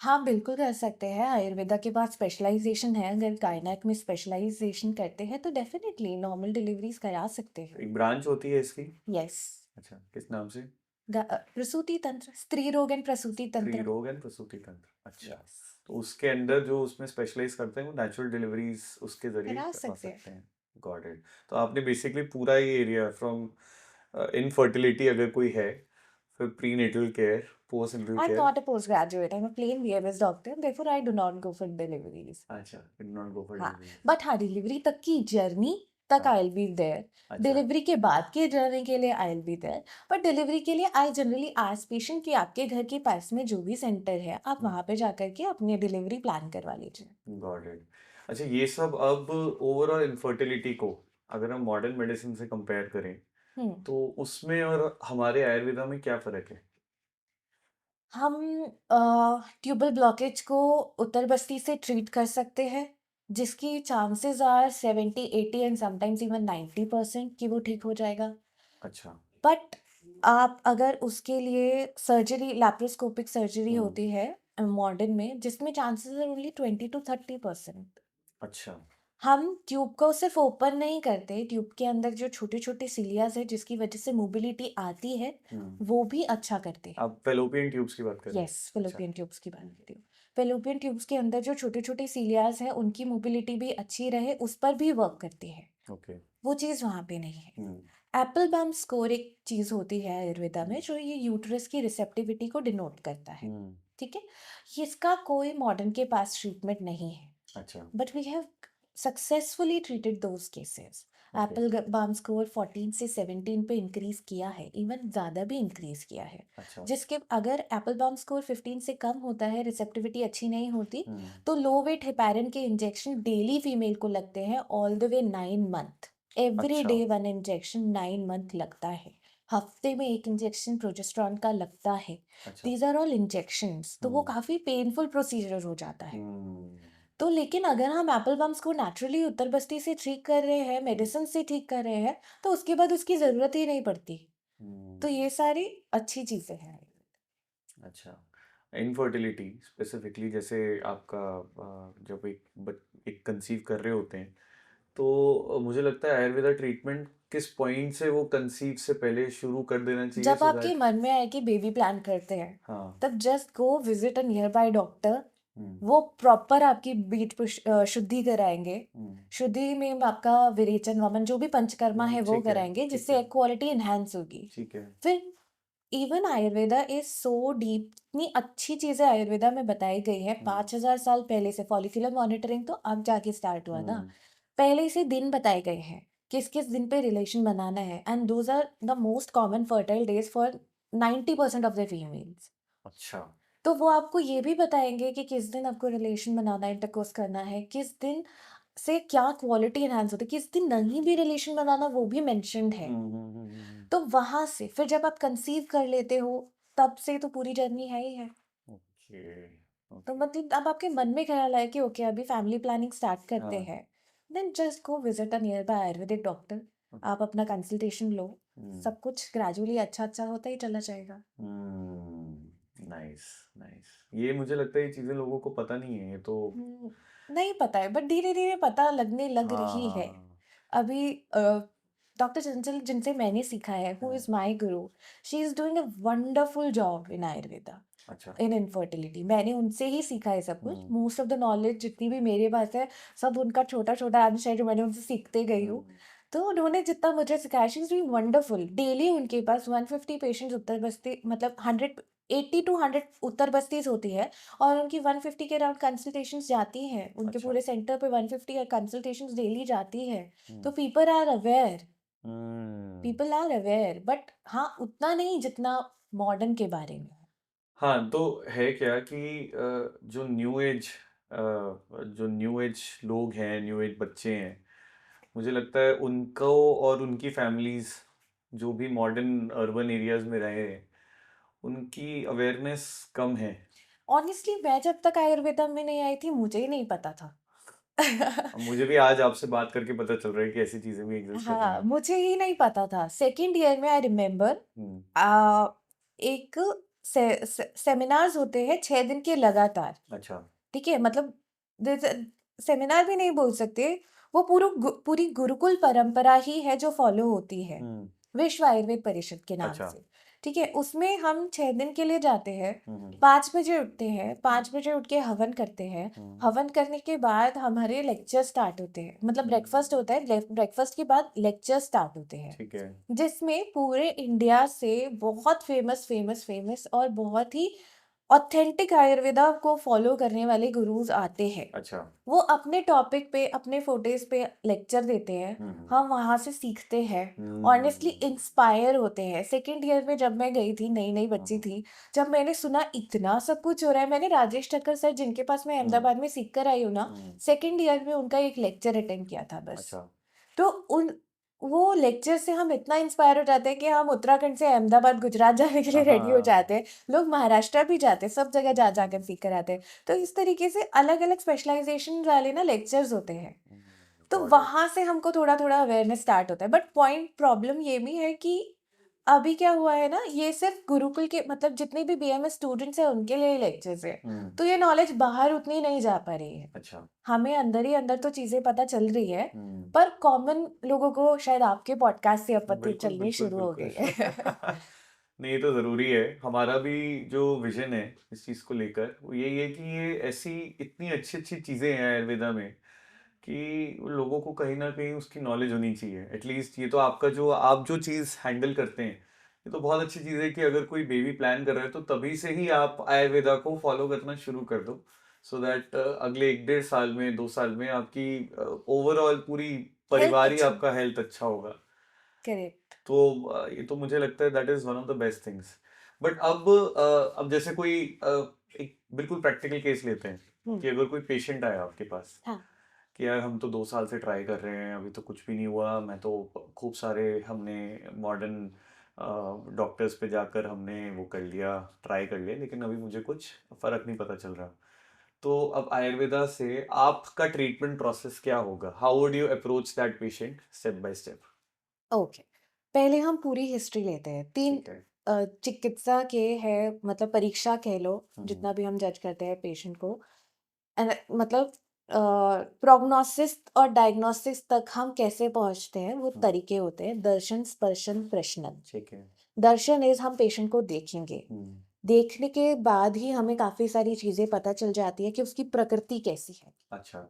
हाँ, बिल्कुल कर सकते हैं। आयुर्वेदा के बाद स्पेशलाइजेशन है, अगर गायनेक में स्पेशलाइजेशन करते हैं तो डेफिनेटली नॉर्मल डिलीवरीज करा सकते हैं। एक ब्रांच होती है इसकी? यस। अच्छा, किस नाम से? प्रसूति तंत्र, स्त्री रोग एंड प्रसूति स्त्री तंत्र। रोग एंड प्रसूति तंत्र, अच्छा। यस, तो उसके अंदर जो उसमें स्पेशलाइज करते हैं वो नेचुरल डिलीवरीज उसके जरिए करा करवा सकते हैं। सकते हैं। Got it. तो आपने बेसिकली पूरा ये एरिया फ्रॉम इनफर्टिलिटी अगर कोई है, फिर prenatal care, postnatal I'm care. not a postgraduate. I'm a plain BMS doctor. Therefore, I do not go for deliveries. अच्छा, नॉट गो फॉर हाँ, डिलीवरीज। बट हाँ, delivery तक की journey तक हाँ, आई विल बी देयर। अच्छा, delivery के बाद के जर्नी के लिए I will be there. But delivery के लिए आई जनरली आस्क पेशेंट कि आपके घर के पास में जो भी सेंटर है आप वहाँ पे जाकर के अपनी डिलीवरी प्लान करवा लीजिए। Got it. अच्छा, ये सब अब ओवरऑल इनफर्टिलिटी को अगर हम मॉडर्न मेडिसिन से कंपेयर करें, हम्म तो उसमें और हमारे आयुर्वेदा में क्या फर्क है? हम ट्यूबल ब्लॉकेज को उत्तर बस्ती से ट्रीट कर सकते हैं, जिसकी chances are 70 80 and sometimes even 90% कि वो ठीक हो जाएगा। अच्छा, बट आप अगर उसके लिए सर्जरी, लैप्रोस्कोपिक सर्जरी हम्म, होती है मॉडर्न में, जिसमें चांसेस है ओनली 20 to 30%। अच्छा, हम ट्यूब को सिर्फ ओपन नहीं करते, ट्यूब के अंदर जो छोटे छोटे सिलियाज है जिसकी वजह से मोबिलिटी आती है, हम्म। वो भी अच्छा करते हैं। आप फेलोपियन ट्यूब्स की बात कर रहे हैं? यस, अच्छा, फेलोपियन ट्यूब्स की बात करती हूँ। फेलोपियन ट्यूब्स के अंदर जो छोटे छोटे सिलियाज हैं उनकी मोबिलिटी भी अच्छी रहे, उस पर भी वर्क करती है। ओके, वो चीज़ वहाँ पे नहीं है। हम्म एप्पल बम स्कोर एक चीज़ होती है आयुर्वेदा में हम्म जो ये यूट्रस की रिसेप्टिविटी को डिनोट करता है। हम्म, ठीक है, इसका कोई मॉडर्न के पास ट्रीटमेंट नहीं है। अच्छा, but we have successfully treated those cases. Okay, एप्पल बम स्कोर 14 से 17 पे इंक्रीज किया है, इवन ज़्यादा भी इंक्रीज किया है। अच्छा, जिसके अगर एप्पल बम स्कोर 15 से कम होता है, रिसेप्टिविटी अच्छी नहीं होती, हम्म, तो लो वेट हेपारिन के इंजेक्शन डेली फीमेल को लगते हैं all the way 9 month. Every अच्छा, डे वन इंजेक्शन 9 मंथ लगता है। हफ्ते में एक इंजेक्शन प्रोजेस्टेरॉन का लगता है। अच्छा, दीज आर ऑल इंजेक्शंस, तो वो हम्म काफ़ी पेनफुल प्रोसीजर हो जाता है। हम्म तो लेकिन अगर हम एप्पल बम्स को नेचुरली उत्तर बस्ती से ठीक कर रहे हैं, हम्म मेडिसिन से ठीक कर रहे हैं, तो उसके बाद उसकी ज़रूरत ही नहीं पड़ती। हम्म, तो ये सारी अच्छी चीज़ें हैं। अच्छा। इनफर्टिलिटी स्पेसिफिकली, जैसे आपका जब एक कंसीव कर रहे होते हैं, तो मुझे लगता है आयुर्वेदा ट्रीटमेंट किस पॉइंट से वो कंसीव से पहले शुरू कर देना चाहिए, जब सो आपके दैट? मन में आए कि बेबी प्लान करते हैं, हाँ, तब just go visit a nearby doctor. Hmm वो प्रॉपर आपकी बीट शुद्धि कराएंगे। हम्म शुद्धि में आपका विरेचन वमन जो भी पंचकर्मा है वो ठीक है, कराएंगे, ठीक जिससे है, एग क्वालिटी इन्हांस होगी। ठीक है, फिर even Ayurveda is so deep, इतनी अच्छी चीजें आयुर्वेदा में बताई गई है। हम्म 5,000 साल पहले से फॉलिकुलर मॉनिटरिंग तो अब जाके स्टार्ट हुआ ना, हम्म पहले से दिन बताए गए हैं किस किस दिन पे रिलेशन बनाना है, and those are the most common fertile days for 90% of the females. अच्छा। तो वो आपको ये भी बताएंगे कि किस दिन आपको रिलेशन बनाना है, इंटरकोर्स करना है, किस दिन से क्या क्वालिटी एनहांस होती है, किस दिन नहीं भी रिलेशन बनाना वो भी मेंशन्ड है। तो वहां से फिर जब आप कंसीव कर लेते हो, तब से तो पूरी जर्नी है ही है। ओके। तो ओके। मतलब अब आपके मन में ख्याल आया कि ओके अभी फैमिली प्लानिंग स्टार्ट करते हाँ। हैं, then just go visit a nearby Ayurvedic doctor. आप अपना कंसल्टेशन लो, सब कुछ ग्रेजुअली अच्छा अच्छा होता ही चला जाएगा। नाइस। नाइस। ये मुझे लगता है ये चीजें लोगों को पता नहीं है, ये तो। हम्म, नहीं पता है, बट धीरे धीरे पता लगने लग रही है। हाँ। अभी डॉक्टर चंचल जिनसे मैंने सीखा है, हु हाँ। Is my Guru, she is doing a wonderful job in Ayurveda, अच्छा। इन इनफर्टिलिटी। मैंने उनसे ही सीखा है सब कुछ। हम्म। मोस्ट ऑफ द नॉलेज जितनी भी मेरे पास है, सब उनका छोटा छोटा अंश है जो मैंने उनसे सीखते गई हूँ। हम्म। तो उन्होंने जितना मुझे सिखाया, she is doing wonderful. Daily उनके पास 150 पेशेंट्स उत्तर बस्ती, मतलब 180 to 100 उत्तर बस्तीज होती है, और उनकी 150 के अराउंड कंसल्टेशंस जाती हैं, उनके अच्छा। पूरे सेंटर पे 150 कंसल्टेशंस डेली जाती है। तो हम्म। हम्म। पीपल आर अवेयर, बट हाँ उतना नहीं जितना मॉडर्न के बारे में। हाँ, तो है क्या कि जो न्यू एज लोग हैं, न्यू एज बच्चे हैं, मुझे लगता है उनको और उनकी फैमिलीज जो भी मॉडर्न अर्बन एरियाज में रहे हैं, उनकी अवेयरनेस कम है। ऑनेस्टली मैं जब तक आयुर्वेदा में नहीं आई थी, मुझे ही नहीं पता था। अब मुझे भी आज आपसे बात करके पता चल रहा है कि ऐसी चीजें भी एग्जिस्ट कर रही हाँ, हैं। मुझे ही नहीं पता था। सेकेंड ईयर में आई रिमेम्बर, हम्म। एक सेमिनार्स होते हैं 6 दिन के लगातार। अच्छा। ठीक है, मतलब सेमिनार भी नहीं बोल सकते, वो पूरी गुरुकुल परंपरा ही है जो फॉलो होती है, हम्म। विश्व आयुर्वेद परिषद के नाम अच्छा। से। ठीक है, उसमें हम 6 दिन के लिए जाते हैं। हम्म। 5 बजे उठते हैं, 5 बजे उठ के हवन करते हैं। हम्म। हवन करने के बाद हमारे लेक्चर स्टार्ट होते हैं, मतलब ब्रेकफास्ट होता है, ब्रेकफास्ट के बाद लेक्चर स्टार्ट होते हैं, ठीक है। जिसमें पूरे इंडिया से बहुत फेमस फेमस फेमस और बहुत ही ऑथेंटिक आयुर्वेदा को फॉलो करने वाले गुरुज आते हैं। अच्छा। वो अपने टॉपिक पे, अपने फोटेज पे लेक्चर देते हैं। हम्म। हम वहाँ से सीखते हैं, ऑनेस्टली हम्म। इंस्पायर होते हैं। सेकेंड ईयर में जब मैं गई थी, नई नई बच्ची हम्म। थी, जब मैंने सुना इतना सब कुछ हो रहा है, मैंने राजेश ठक्कर सर जिनके पास मैं हम्म। अहमदाबाद में सीख कर आई हूँ ना, हम्म। सेकेंड ईयर में उनका एक लेक्चर अटेंड किया था बस। अच्छा। तो उन वो लेक्चर से हम इतना इंस्पायर हो जाते हैं कि हम उत्तराखंड से अहमदाबाद गुजरात जाने के लिए रेडी हो हाँ। जाते हैं। लोग महाराष्ट्र भी जाते हैं, सब जगह जा जाकर सीख कर आते हैं। तो इस तरीके से अलग अलग स्पेशलाइजेशन वाले ना लेक्चर्स होते हैं। तो गॉट इट। वहां से हमको थोड़ा थोड़ा अवेयरनेस स्टार्ट होता है। बट पॉइंट प्रॉब्लम ये भी है कि अभी क्या हुआ है ना, ये सिर्फ गुरुकुल के, मतलब जितने भी बीएमएस स्टूडेंट्स हैं उनके लिए लेक्चर्स है। हम्म। तो ये नॉलेज बाहर उतनी नहीं जा पा रही है। अच्छा। हमें अंदर ही अंदर तो चीजें पता चल रही है, हम्म। पर कॉमन लोगों को शायद आपके पॉडकास्ट से अब पता बिल्कुल चलनी बिल्कुल शुरू हो बिल्कुल। गई है। नहीं, ये तो ज़रूरी है। हमारा भी जो विजन है इस चीज़ को लेकर, वो यही है कि ये ऐसी इतनी अच्छी अच्छी चीज़ें हैं आयुर्वेदा में कि लोगों को कहीं ना कहीं उसकी नॉलेज होनी चाहिए एटलीस्ट। ये तो आपका जो आप जो चीज़ हैंडल करते हैं, ये तो बहुत अच्छी चीज़ है कि अगर कोई बेबी प्लान कर रहा है तो तभी से ही आप आयुर्वेदा को फॉलो करना शुरू कर दो, सो दैट अगले 1 1.5 साल में, 2 साल में आपकी ओवरऑल पूरी हेल्थ परिवार ही अच्छी। आपका हेल्थ अच्छा होगा। करेक्ट। तो ये तो मुझे लगता है that is one of the best things. But अब जैसे कोई एक बिल्कुल प्रैक्टिकल केस लेते हैं हम्म। कि अगर कोई पेशेंट आया आपके पास हाँ। कि यार हम तो 2 साल से ट्राई कर रहे हैं, अभी तो कुछ भी नहीं हुआ, मैं तो खूब सारे हमने मॉडर्न डॉक्टर्स पे जाकर हमने वो कर लिया, ट्राई कर लिया, लेकिन अभी मुझे कुछ फर्क नहीं पता चल रहा। तो अब आयुर्वेदा से आपका ट्रीटमेंट प्रोसेस क्या होगा? How would you approach that patient step by step? Okay, पहले हम पूरी हिस्ट्री लेते हैं। तीन ठीक है। चिकित्सा के है, मतलब परीक्षा कह लो, हम्म। जितना भी हम जज करते हैं पेशेंट को। मतलब प्रोग्नोसिस और डायग्नोसिस तक हम कैसे पहुंचते हैं, वो हम्म। तरीके होते हैं: दर्शन, स्पर्शन, प्रश्नन। ठीक है। दर्शन इज हम पेशेंट को देखेंगे, हम्म। देखने के बाद ही हमें काफी सारी चीजें पता चल जाती है कि उसकी प्रकृति कैसी है। अच्छा।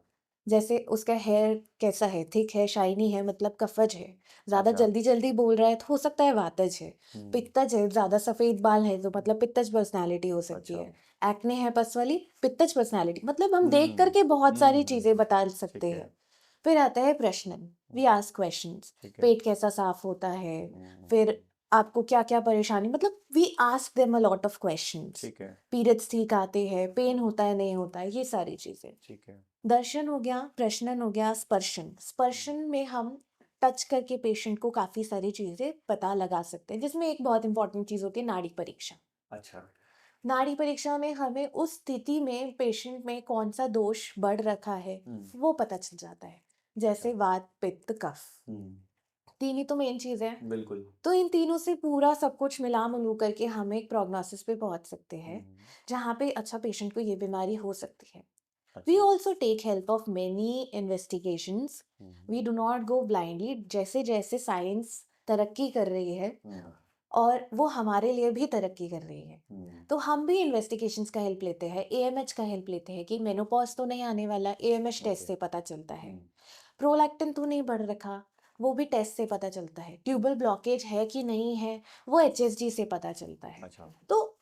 जैसे उसका हेयर कैसा है, थिक है, शाइनी है, मतलब कफज है, ज्यादा अच्छा। जल्दी जल्दी बोल रहा है तो हो सकता है वातज है। हम्म। पित्तज है, ज्यादा सफेद बाल है तो मतलब पित्तज पर्सनालिटी हो सकती अच्छा। है। एक्ने है पस वाली, पित्तज पर्सनालिटी। मतलब हम देख हम्म। करके बहुत सारी हम्म। चीजें बता ठीक सकते है। हैं। फिर आता है प्रश्नन, वी आस्क क्वेश्चंस, ठीक है। पेट कैसा साफ होता है, हम्म, फिर आपको क्या क्या परेशानी, मतलब we ask them a lot of questions. ठीक है। पीरियड्स ठीक आते हैं, पेन होता है नहीं होता है, ये सारी चीजें। ठीक है। दर्शन हो गया, प्रश्नन हो गया, स्पर्शन। स्पर्शन में हम टच करके पेशेंट को काफी सारी चीजें पता लगा सकते हैं, जिसमें एक बहुत इंपॉर्टेंट चीज होती है नाड़ी परीक्षा। अच्छा। नाड़ी परीक्षा में हमें उस स्थिति में पेशेंट में कौन सा दोष बढ़ रखा है हम्म। वो पता चल जाता है, अच्छा। जैसे वात पित्त कफ, हम्म। तीन ही तो मेन चीज है। बिल्कुल। तो इन तीनों से पूरा सब कुछ मिला मिलू करके हम एक प्रोग्नोसिस पे पहुंच सकते हैं, हम्म। जहाँ पे अच्छा पेशेंट को ये बीमारी हो सकती है। We अच्छा। also take help of many investigations. Hmm. We do not go blindly. जैसे जैसे साइंस तरक्की कर रही है हम्म। और वो हमारे लिए भी तरक्की कर रही है, हम्म। तो हम भी इन्वेस्टिगेशंस का हेल्प लेते हैं, एएमएच का हेल्प लेते हैं कि मेनोपॉज तो नहीं आने वाला, एएमएच टेस्ट ओके। से पता चलता है। हम्म। प्रोलैक्टिन तो नहीं बढ़ रखा, वो भी टेस्ट से पता चलता है। ट्यूबल ब्लॉकेज है कि नहीं है, वो एचएसजी से पता चलता है। अच्छा। तो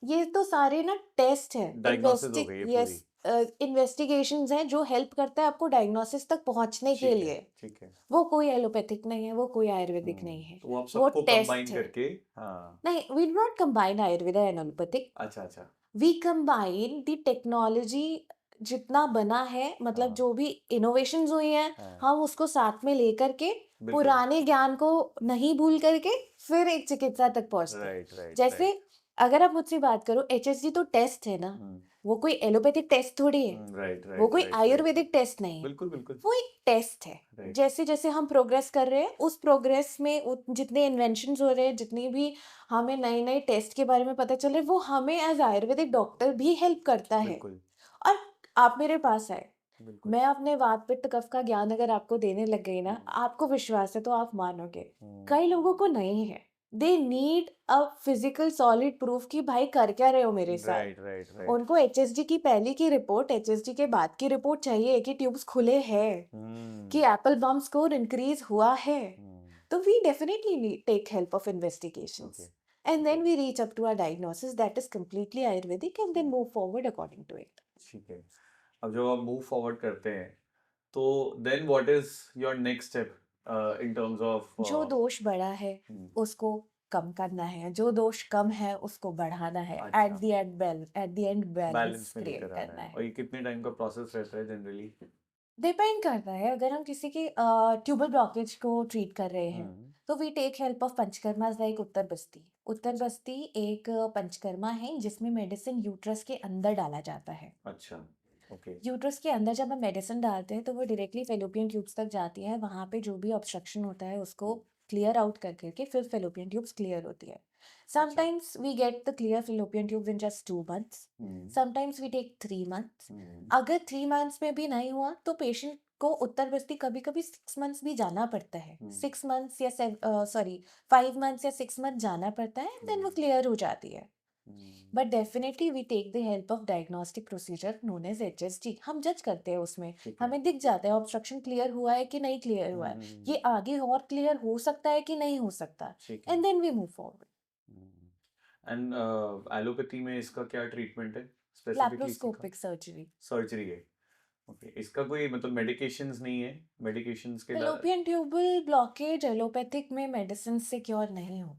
ये तो सारे ना टेस्ट है, डायग्नोसिस हो गई ये पूरी। इन्वेस्टिगेशंस हैं जो हेल्प करता है आपको डायग्नोसिस तक पहुंचने के ठीक है। लिए। ठीक है। वो कोई एलोपैथिक नहीं है, वो कोई आयुर्वेदिक नहीं है, तो वो आप वो सबको टेस्ट कंबाइन है। करके। हाँ। नहीं, we do not combine Ayurveda and allopathic, अच्छा अच्छा। We combine the technology. जितना बना है, मतलब हाँ जो भी इनोवेशंस हुई हैं, हाँ। हम उसको साथ में लेकर के बिल्कुल। पुराने ज्ञान को नहीं भूल करके फिर एक चिकित्सा तक पहुंचते हैं। राइट राइट जैसे राइट। अगर आप मुझसे बात करो, एचएसजी तो टेस्ट है ना, हम्म। वो कोई एलोपैथिक टेस्ट थोड़ी है, राइट वो राइट कोई राइट राइट। आयुर्वेदिक टेस्ट नहीं है, बिल्कुल बिल्कुल। वो एक टेस्ट है। राइट। जैसे जैसे हम प्रोग्रेस कर रहे हैं, उस प्रोग्रेस में जितने इन्वेंशंस हो रहे हैं, जितनी भी हमें नई नई टेस्ट के बारे में पता चल रहा है, वो हमें एज आयुर्वेदिक डॉक्टर भी हेल्प करता है। बिल्कुल और आप मेरे पास आए, बिल्कुल। मैं अपने वात पित्त कफ का ज्ञान अगर आपको देने लग गई ना, हम्म। आपको विश्वास है तो आप मानोगे। हम्म। कई लोगों को नहीं है, they need a physical solid proof कि भाई कर क्या रहे हो मेरे साथ। Right right right. उनको एचएसजी की पहले की रिपोर्ट, एचएसजी के बाद की रिपोर्ट चाहिए कि ट्यूब्स खुले हैं, कि हम्म। एप्पल बम स्कोर इंक्रीज हुआ है। हम्म। तो we definitely take help of okay. Investigations, and okay. Then we reach up to a diagnosis that is completely Ayurvedic, and then move forward according to it. ठीक है। अब जब आप मूव फॉरवर्ड करते हैं तो then what is your next step in terms of. जो दोष बढ़ा है उसको कम करना है, जो दोष कम है उसको बढ़ाना है, अच्छा। At the end balance balance में क्रिएट लेकर आना करना है। और है। ये कितने टाइम का प्रोसेस रहता है जनरली? डिपेंड करता है, अगर हम किसी के ट्यूबल ब्लॉकेज को ट्रीट कर रहे हैं हम्म। तो we take help of panchakarma like uttar basti. Uttar बस्ती एक पंचकर्मा है जिसमें मेडिसिन यूट्रस के अंदर डाला जाता है। अच्छा। ओके। यूट्रस के अंदर जब हम मेडिसिन डालते हैं तो वो डायरेक्टली फेलोपियन ट्यूब्स तक जाती है, वहाँ पे जो भी ऑब्स्ट्रक्शन होता है उसको क्लियर आउट कर करके फिर फेलोपियन ट्यूब्स क्लियर होती है। अच्छा। Sometimes we get the clear fallopian tubes in just 2 months, hmm. Sometimes we take 3 months। हम्म। अगर 3 months में भी नहीं हुआ तो पेशेंट को उत्तर बस्ती कभी कभी 6 months भी जाना पड़ता है, हम्म। 6 months या 5 months या 6 months जाना पड़ता है, देन वो हम्म। क्लियर हो जाती है। Hmm. But definitely we take the help of diagnostic procedure known as HSG. हम जज करते हैं उसमें, ठीक है। हमें दिख जाता है ऑब्स्ट्रक्शन क्लियर हुआ है कि नहीं क्लियर हुआ है, ये आगे और क्लियर हो सकता है कि नहीं हो सकता, ठीक है। And then we move forward. एंड एलोपैथी में इसका क्या ट्रीटमेंट है स्पेसिफिकली सीखा? Laparoscopic surgery. सर्जरी है। ओके। इसका कोई मतलब मेडिकेशंस नहीं है? मेडिकेशंस के फेलोपियन ट्यूबल ब्लॉकेज एलोपैथिक में मेडिसिन से क्योर नहीं हो।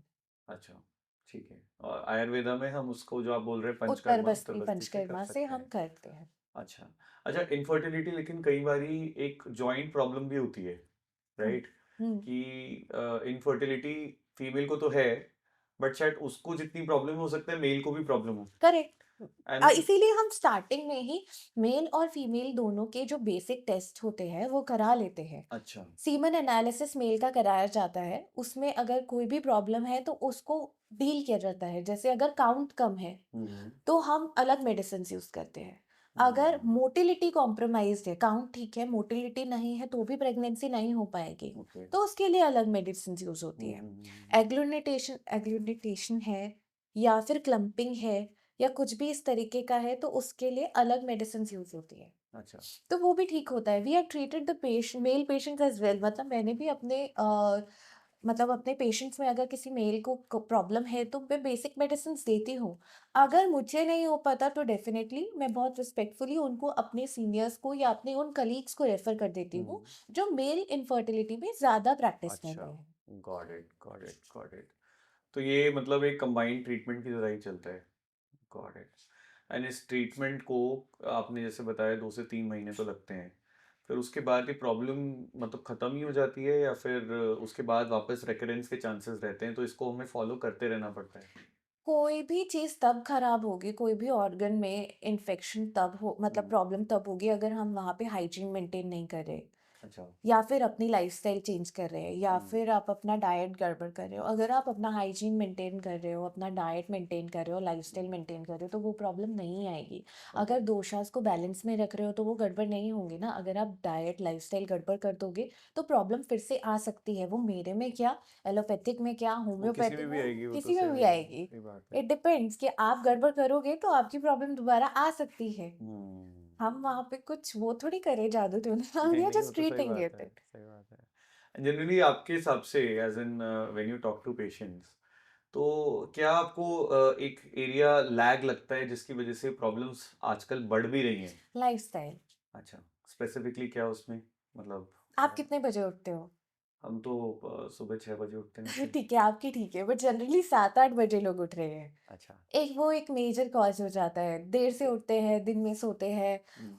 अच्छा। ठीक है। और आयुर्वेदा में हम उसको जो आप बोल रहे हैं उत्तर पंचकर्मा, उत्तर बस्ती बस्ती से कर पंचकर्मा से सकते हम हैं। करते हैं। अच्छा। अच्छा, इनफर्टिलिटी लेकिन कई बारी एक जॉइंट प्रॉब्लम भी होती है, हम्म राइट? हम्म कि इनफर्टिलिटी फीमेल को तो है, बट शायद उसको जितनी प्रॉब्लम हो सकता है मेल को भी प्रॉब्लम हो। करेक्ट। एंड इसीलिए हम स्टार्टिंग में ही मेल और फीमेल दोनों के जो बेसिक टेस्ट होते हैं वो करा लेते हैं। अच्छा। सीमन एनालिसिस मेल का कराया जाता है, उसमें अगर कोई भी प्रॉब्लम है तो उसको डील किया जाता है। जैसे अगर काउंट कम है हम्म। तो हम अलग मेडिसिन यूज करते हैं। अगर मोटिलिटी कॉम्प्रोमाइज्ड है, काउंट ठीक है, मोटिलिटी नहीं है तो भी प्रेगनेंसी नहीं हो पाएगी, ओके। तो उसके लिए अलग मेडिसिन यूज होती है। एग्लूनेटेशन एग्लूनेटेशन है या फिर क्लम्पिंग है या कुछ भी इस तरीके का है तो उसके लिए अलग मेडिसिन यूज होती है, अच्छा। तो वो भी ठीक होता है। We have treated the patient, male patients as well. मतलब मैंने भी अपने मतलब अपने पेशेंट्स में अगर किसी मेल को प्रॉब्लम है तो मैं बेसिक मेडिसिन देती हूँ। अगर मुझे नहीं हो पाता तो डेफिनेटली मैं बहुत रिस्पेक्टफुली उनको अपने सीनियर्स को या अपने उन कलीग्स को रेफर कर देती हूँ हुँ। जो मेरी इनफर्टिलिटी में ज़्यादा प्रैक्टिस कर अच्छा, रहे हैं। Got it, got it, got it. तो ये मतलब एक कंबाइंड ट्रीटमेंट की तरह ही चलता है। Got it. एंड इस ट्रीटमेंट को आपने जैसे बताया 2 से 3 महीने तो लगते हैं। फिर उसके बाद ये प्रॉब्लम मतलब ख़त्म ही हो जाती है या फिर उसके बाद वापस रिकरेंस के चांसेस रहते हैं, तो इसको हमें फ़ॉलो करते रहना पड़ता है? कोई भी चीज़ तब खराब होगी, कोई भी ऑर्गन में इन्फेक्शन तब हो मतलब हुँ, प्रॉब्लम तब होगी अगर हम वहाँ पे हाइजीन मेंटेन नहीं कर रहे। अच्छा। या फिर अपनी लाइफ़स्टाइल चेंज कर रहे हैं या हुँ, फिर आप अपना डाइट गड़बड़ कर रहे हो। अगर आप अपना हाइजीन मेंटेन कर रहे हो, अपना डाइट मेंटेन कर रहे हो, हुँ, लाइफ़स्टाइल मेंटेन कर रहे हो, तो वो प्रॉब्लम नहीं आएगी। ओके। अगर दोषास को बैलेंस में रख रहे हो, तो वो गड़बड़ नहीं होंगी ना। अगर आप डाइट, लाइफ़स्टाइल गड़बड़ कर दोगे, तो प्रॉब्लम फिर से आ सकती है। वो मेरे में क्या, एलोपैथिक में क्या, वो किसी होम्योपैथिक में भी में, आएगी, वो तो किसी में भी आएगी। सही बात है। इट डिपेंड्स कि आप गड़बड़ करोगे, तो आपकी प्रॉब्लम दोबारा आ सकती है। हुँ। हम वहाँ पे कुछ वो थोड़ी करें जादू-टोना, वी नहीं, आर नहीं, वो जस्ट तो सही ट्रीटिंग बात है, इट। सही बात है। जनरली आपके हिसाब से as in when you talk to patients, तो क्या आपको एक एरिया लैग लगता है जिसकी वजह से प्रॉब्लम्स आजकल बढ़ भी रही हैं? लाइफ़स्टाइल। अच्छा, स्पेसिफिकली क्या उसमें? मतलब आप कितने बजे उठते हो? हम तो सुबह 6 बजे उठते हैं वैसे। ठीक है, आपकी ठीक है, बट जनरली 7-8 बजे लोग उठ रहे हैं। अच्छा, एक मेजर कॉज़ हो जाता है। देर से ओके। उठते हैं, दिन में सोते हैं। हुँ,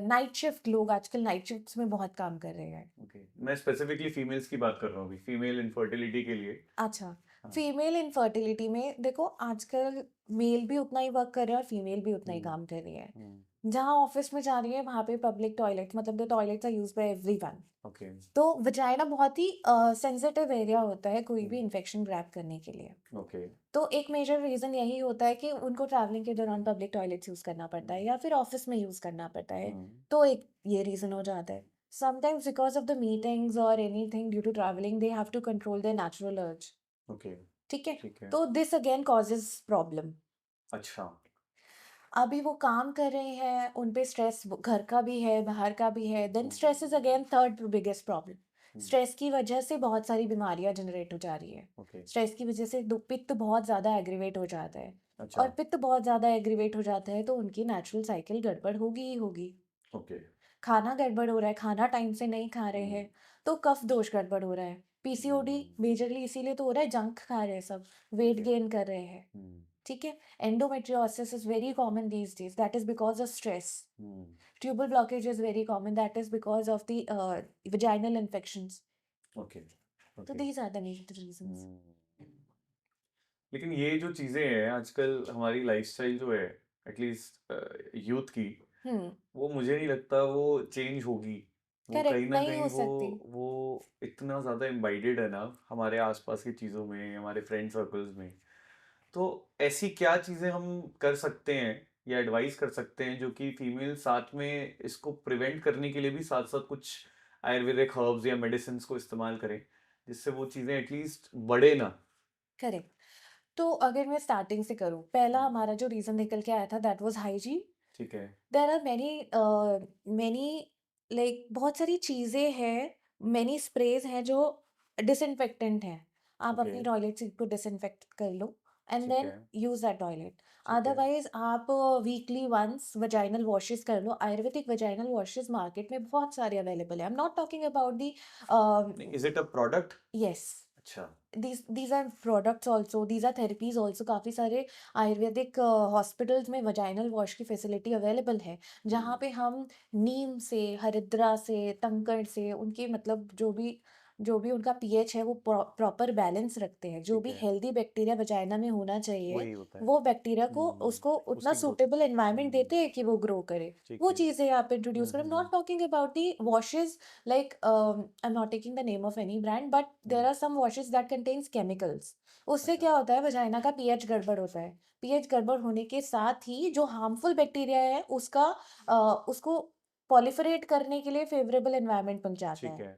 नाइट शिफ्ट लोग आजकल नाइट शिफ्ट्स में बहुत काम कर रहे हैं। ओके। मैं स्पेसिफिकली फीमेल्स की बात कर रहा हूँ अभी, फीमेल इनफर्टिलिटी के लिए। अच्छा, हाँ। फीमेल इनफर्टिलिटी में देखो आजकल मेल भी उतना ही वर्क कर रहा है और फीमेल भी उतना ही हुँ, काम कर रही है। हुँ, जहाँ ऑफ़िस में जा रही है, वहाँ पे पब्लिक टॉयलेट मतलब the toilets are used by everyone. Okay. तो वजाइना बहुत ही सेंसिटिव एरिया होता है कोई हुँ, भी इन्फेक्शन ग्रैब करने के लिए। ओके। तो एक मेजर रीज़न यही होता है कि उनको ट्रैवलिंग के दौरान पब्लिक टॉयलेट्स यूज़ करना पड़ता है हुँ, या फिर ऑफ़िस में यूज़ करना पड़ता है। हुँ, तो एक ये रीज़न हो जाता है। Sometimes because of the meetings और anything due to travelling they have to control their natural urge. Okay, ठीक है? ठीक है। तो दिस अगेन कॉजेज़ प्रॉब्लम। अच्छा। अभी वो काम कर रहे हैं, उन पे स्ट्रेस घर का भी है, बाहर का भी है, then um, stress is again third biggest problem. Um, stress की वजह से बहुत सारी बीमारियाँ जनरेट हो जा रही है। ओके। स्ट्रेस की वजह से पित्त बहुत ज़्यादा एग्रीवेट हो जाता है अच्छा, और पित्त बहुत ज़्यादा एग्रीवेट हो जाता है तो उनकी नेचुरल साइकिल गड़बड़ होगी ही होगी। ओके। खाना गड़बड़ हो रहा है, खाना टाइम से नहीं खा रहे हुँ, हैं, तो कफ दोष गड़बड़ हो रहा है। पीसीओडी हुँ, मेजरली इसीलिए तो हो रहा है, जंक खा रहे हैं सब, वेट ओके। गेन कर रहे हैं। हुँ, ठीक है? Endometriosis is very common these days. That is because of stress. Hmm, Tubal blockage is very common. That is because of the vaginal infections. Okay, So okay. these are the major reasons. हुँ। लेकिन ये जो चीज़ें हैं आजकल हमारी lifestyle जो है at least youth की, Hmm. वो मुझे नहीं लगता वो चेंज होगी। वो कहीं Correct. न नहीं कहीं हो सकती. वो इतना ज़्यादा इम्बाइडेड है ना हमारे आस-पास की चीज़ों में, हमारे फ्रेंड सर्कल्स में। तो ऐसी क्या चीज़ें हम कर सकते हैं या एडवाइस कर सकते हैं जो कि फीमेल साथ में इसको प्रिवेंट करने के लिए भी साथ-साथ कुछ आयुर्वेदिक हर्ब्स या मेडिसिन्स को इस्तेमाल करें, जिससे वो चीज़ें एटलीस्ट बढ़े ना? करेक्ट. तो अगर मैं स्टार्टिंग से करूँ, पहला हुँ, हमारा जो रीज़न निकल के आया था दैट वाज़ हाइजीन. ठीक है। देयर आर मैनी लाइक बहुत सारी चीज़ें हैं, मैनी स्प्रेज़ हैं जो डिसइन्फेक्टेंट हैं। आप ओके, अपनी टॉयलेट सीट को डिसइन्फेक्ट कर लो एंड ठीक देन है, यूज़ दैट टॉयलेट। ठीक है। अदरवाइज़ आप वीकली वन्स वजाइनल वॉशेज़ कर लो। आयुर्वेदिक वजाइनल वॉशेज़ मार्केट में बहुत सारे अवेलेबल हैं। I am not talking about the नहीं, is it a product? Yes. अच्छा, these are products also, these are therapies also. काफ़ी सारे आयुर्वेदिक हॉस्पिटल्स में वजाइनल वॉश की फैसिलिटी अवेलेबल है जहाँ हुँ, पे हम नीम से, हरिद्रा से, तंकड़ से उनके मतलब जो भी उनका पीएच है वो प्रॉपर बैलेंस रखते हैं। जो ठीक भी है, हेल्दी बैक्टीरिया वजाइना में होना चाहिए वही होता है। वो बैक्टीरिया को हुँ, उसको उतना उसकी ग्रोथ सूटेबल एनवायरनमेंट हुँ, देते हैं कि वो ग्रो करे। ठीक वो है। चीज़ें आप इंट्रोड्यूस हुँ, करें। Hmm, not hmm, talking about the washes like I am not taking the name of any brand but hmm, there are some washes that contains chemicals. उससे अच्छा, क्या होता है वजाइना का पीएच गड़बड़ होता है। पीएच गड़बड़ होने के साथ ही जो हार्मफुल बैक्टीरिया है उसको पॉलिफरेट करने के लिए फेवरेबल एनवायरनमेंट बन जाता ठीक है। है,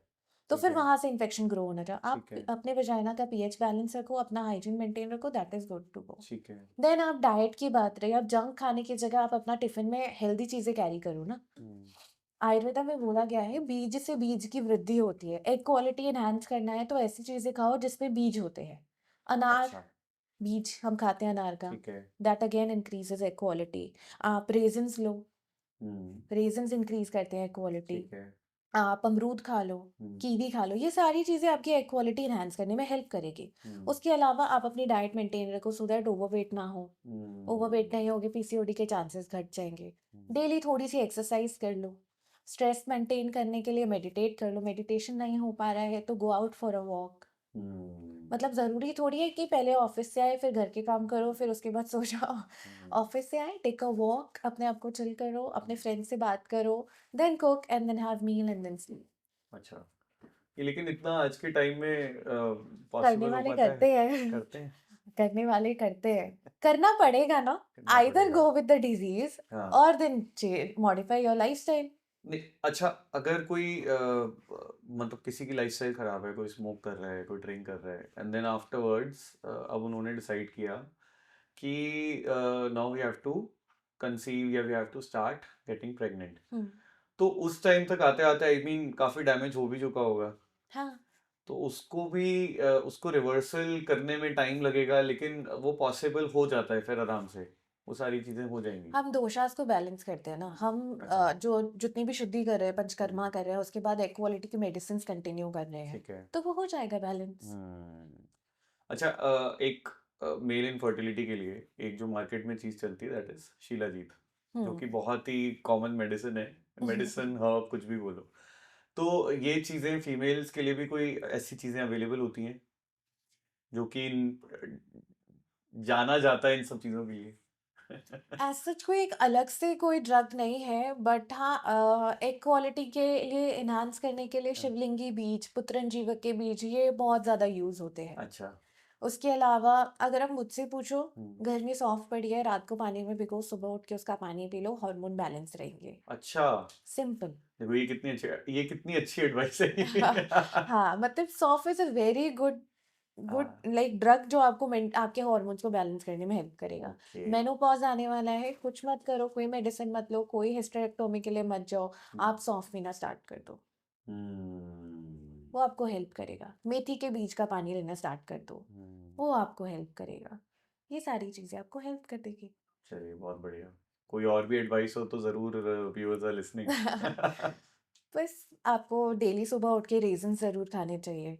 तो ठीक फिर है, वहाँ से इन्फेक्शन ग्रो होना चाहिए। आप ठीक है, अपने वजाइना का पीएच बैलेंस रखो, अपना हाइजीन मेंटेन रखो, that is good to go. ठीक है। देन आप डाइट की बात रही, आप जंक खाने की जगह आप अपना टिफ़िन में हेल्दी चीज़ें कैरी करो ना। हुँ, आयुर्वेदा में बोला गया है बीज से बीज की वृद्धि होती है। एग क्वालिटी एनहांस करना है तो ऐसी चीजें खाओ जिसमें बीज होते हैं। अनार, अच्छा। बीज हम खाते हैं अनार का, ठीक है। That again increases egg quality. आप रेजिन्स लो, हम्म। रेजिन्स इंक्रीज करते हैं एग क्वालिटी। ठीक है। आप अमरूद खा लो, हम्म। कीवी खा लो, ये सारी चीजें आपकी एग क्वालिटी एनहांस करने में हेल्प करेगी। हम्म। उसके अलावा आप अपनी डाइट मेंटेन रखो सो दैट ओवरवेट ना हो। ओवरवेट हम्म। नहीं होगे पीसीओडी के चांसेस घट जाएंगे। हम्म। डेली थोड़ी सी एक्सरसाइज कर लो। स्ट्रेस मेंटेन करने के लिए मेडिटेट कर लो। मेडिटेशन नहीं हो पा रहा है तो go out for a walk. Hmm. मतलब ज़रूरी थोड़ी है कि पहले ऑफिस से आए फिर घर के काम करो फिर उसके बाद सो जाओ। हम्म। ऑफिस से आए, टेक अ वॉक, अपने आप को चिल करो, अपने फ्रेंड से बात करो, then cook and then have meal and then sleep. अच्छा, ये लेकिन इतना आज के टाइम में करने पॉसिबल हो वाले पाता है? करते हैं। करते हैं। करने वाले करते हैं। करना पड़ेगा ना। करना आइदर पड़ेगा। गो विद द डिजीज हाँ। और देन मॉडिफाई योर लाइफस्टाइल। नहीं, अच्छा, अगर कोई मतलब किसी की लाइफस्टाइल खराब है, कोई स्मोक कर रहा है, कोई ड्रिंक कर रहा है, एंड देन आफ्टरवर्ड्स अब उन्होंने डिसाइड किया कि now we have to conceive या we have to start getting pregnant, तो उस टाइम तक आते आते आई मीन काफी डैमेज हो भी चुका होगा, हाँ, तो उसको भी उसको रिवर्सल करने में टाइम लगेगा, लेकिन वो पॉसिबल हो जाता है फिर आराम से, वो सारी चीजें हो जाएंगी। हम दोषास को बैलेंस करते हैं ना। हम अच्छा। जो जितनी भी शुद्धि कर रहे हैं, पंचकर्मा हम्म। कर रहे हैं, उसके बाद एक क्वालिटी की मेडिसिन कंटिन्यू कर रहे हैं, ठीक है। तो वो हो जाएगा बैलेंस। हम्म। अच्छा, एक मेल इनफर्टिलिटी के लिए एक जो मार्केट में चीज चलती है, दैट इज शिलाजीत, जो हम्म। कि बहुत ही कॉमन मेडिसिन है, मेडिसिन हर्ब कुछ भी बोलो। तो ये चीजें फीमेल्स के लिए भी कोई ऐसी चीजें अवेलेबल होती हैं जो कि जाना जाता है इन सब चीजों के लिए? एज सच कोई एक अलग से कोई ड्रग नहीं है, बट हाँ एक क्वालिटी के लिए इन्हांस करने के लिए हाँ, शिवलिंगी बीज, पुत्रनजीवक के बीज, ये बहुत ज़्यादा यूज़ होते हैं। अच्छा। उसके अलावा अगर आप मुझसे पूछो, हम्म। घर में सौंफ पड़ी है, रात को पानी में भिगो, सुबह उठ के उसका पानी पी लो, हार्मोन बैलेंस रहेंगे। अच्छा, सिंपल। देखो ये कितनी अच्छी एडवाइस है। हाँ, मतलब सौंफ is a very good good हाँ। लाइक ड्रग जो आपको आपके हार्मोन्स को बैलेंस करने में हेल्प करेगा। ओके। मेनोपॉज आने वाला है, कुछ मत करो, कोई मेडिसिन मत लो, कोई हिस्टेरेक्टोमी के लिए मत जाओ, आप सौंफ पीना स्टार्ट कर दो, हम्म। वो आपको हेल्प करेगा। मेथी के बीज का पानी लेना स्टार्ट कर दो, हम्म। वो आपको हेल्प करेगा। ये सारी चीज़ें आपको हेल्प कर देगी। चलिए, बहुत बढ़िया। कोई और भी एडवाइस हो तो जरूर, व्यूअर्स आर लिसनिंग। बस आपको डेली सुबह उठ के रेज़िन ज़रूर खाने चाहिए।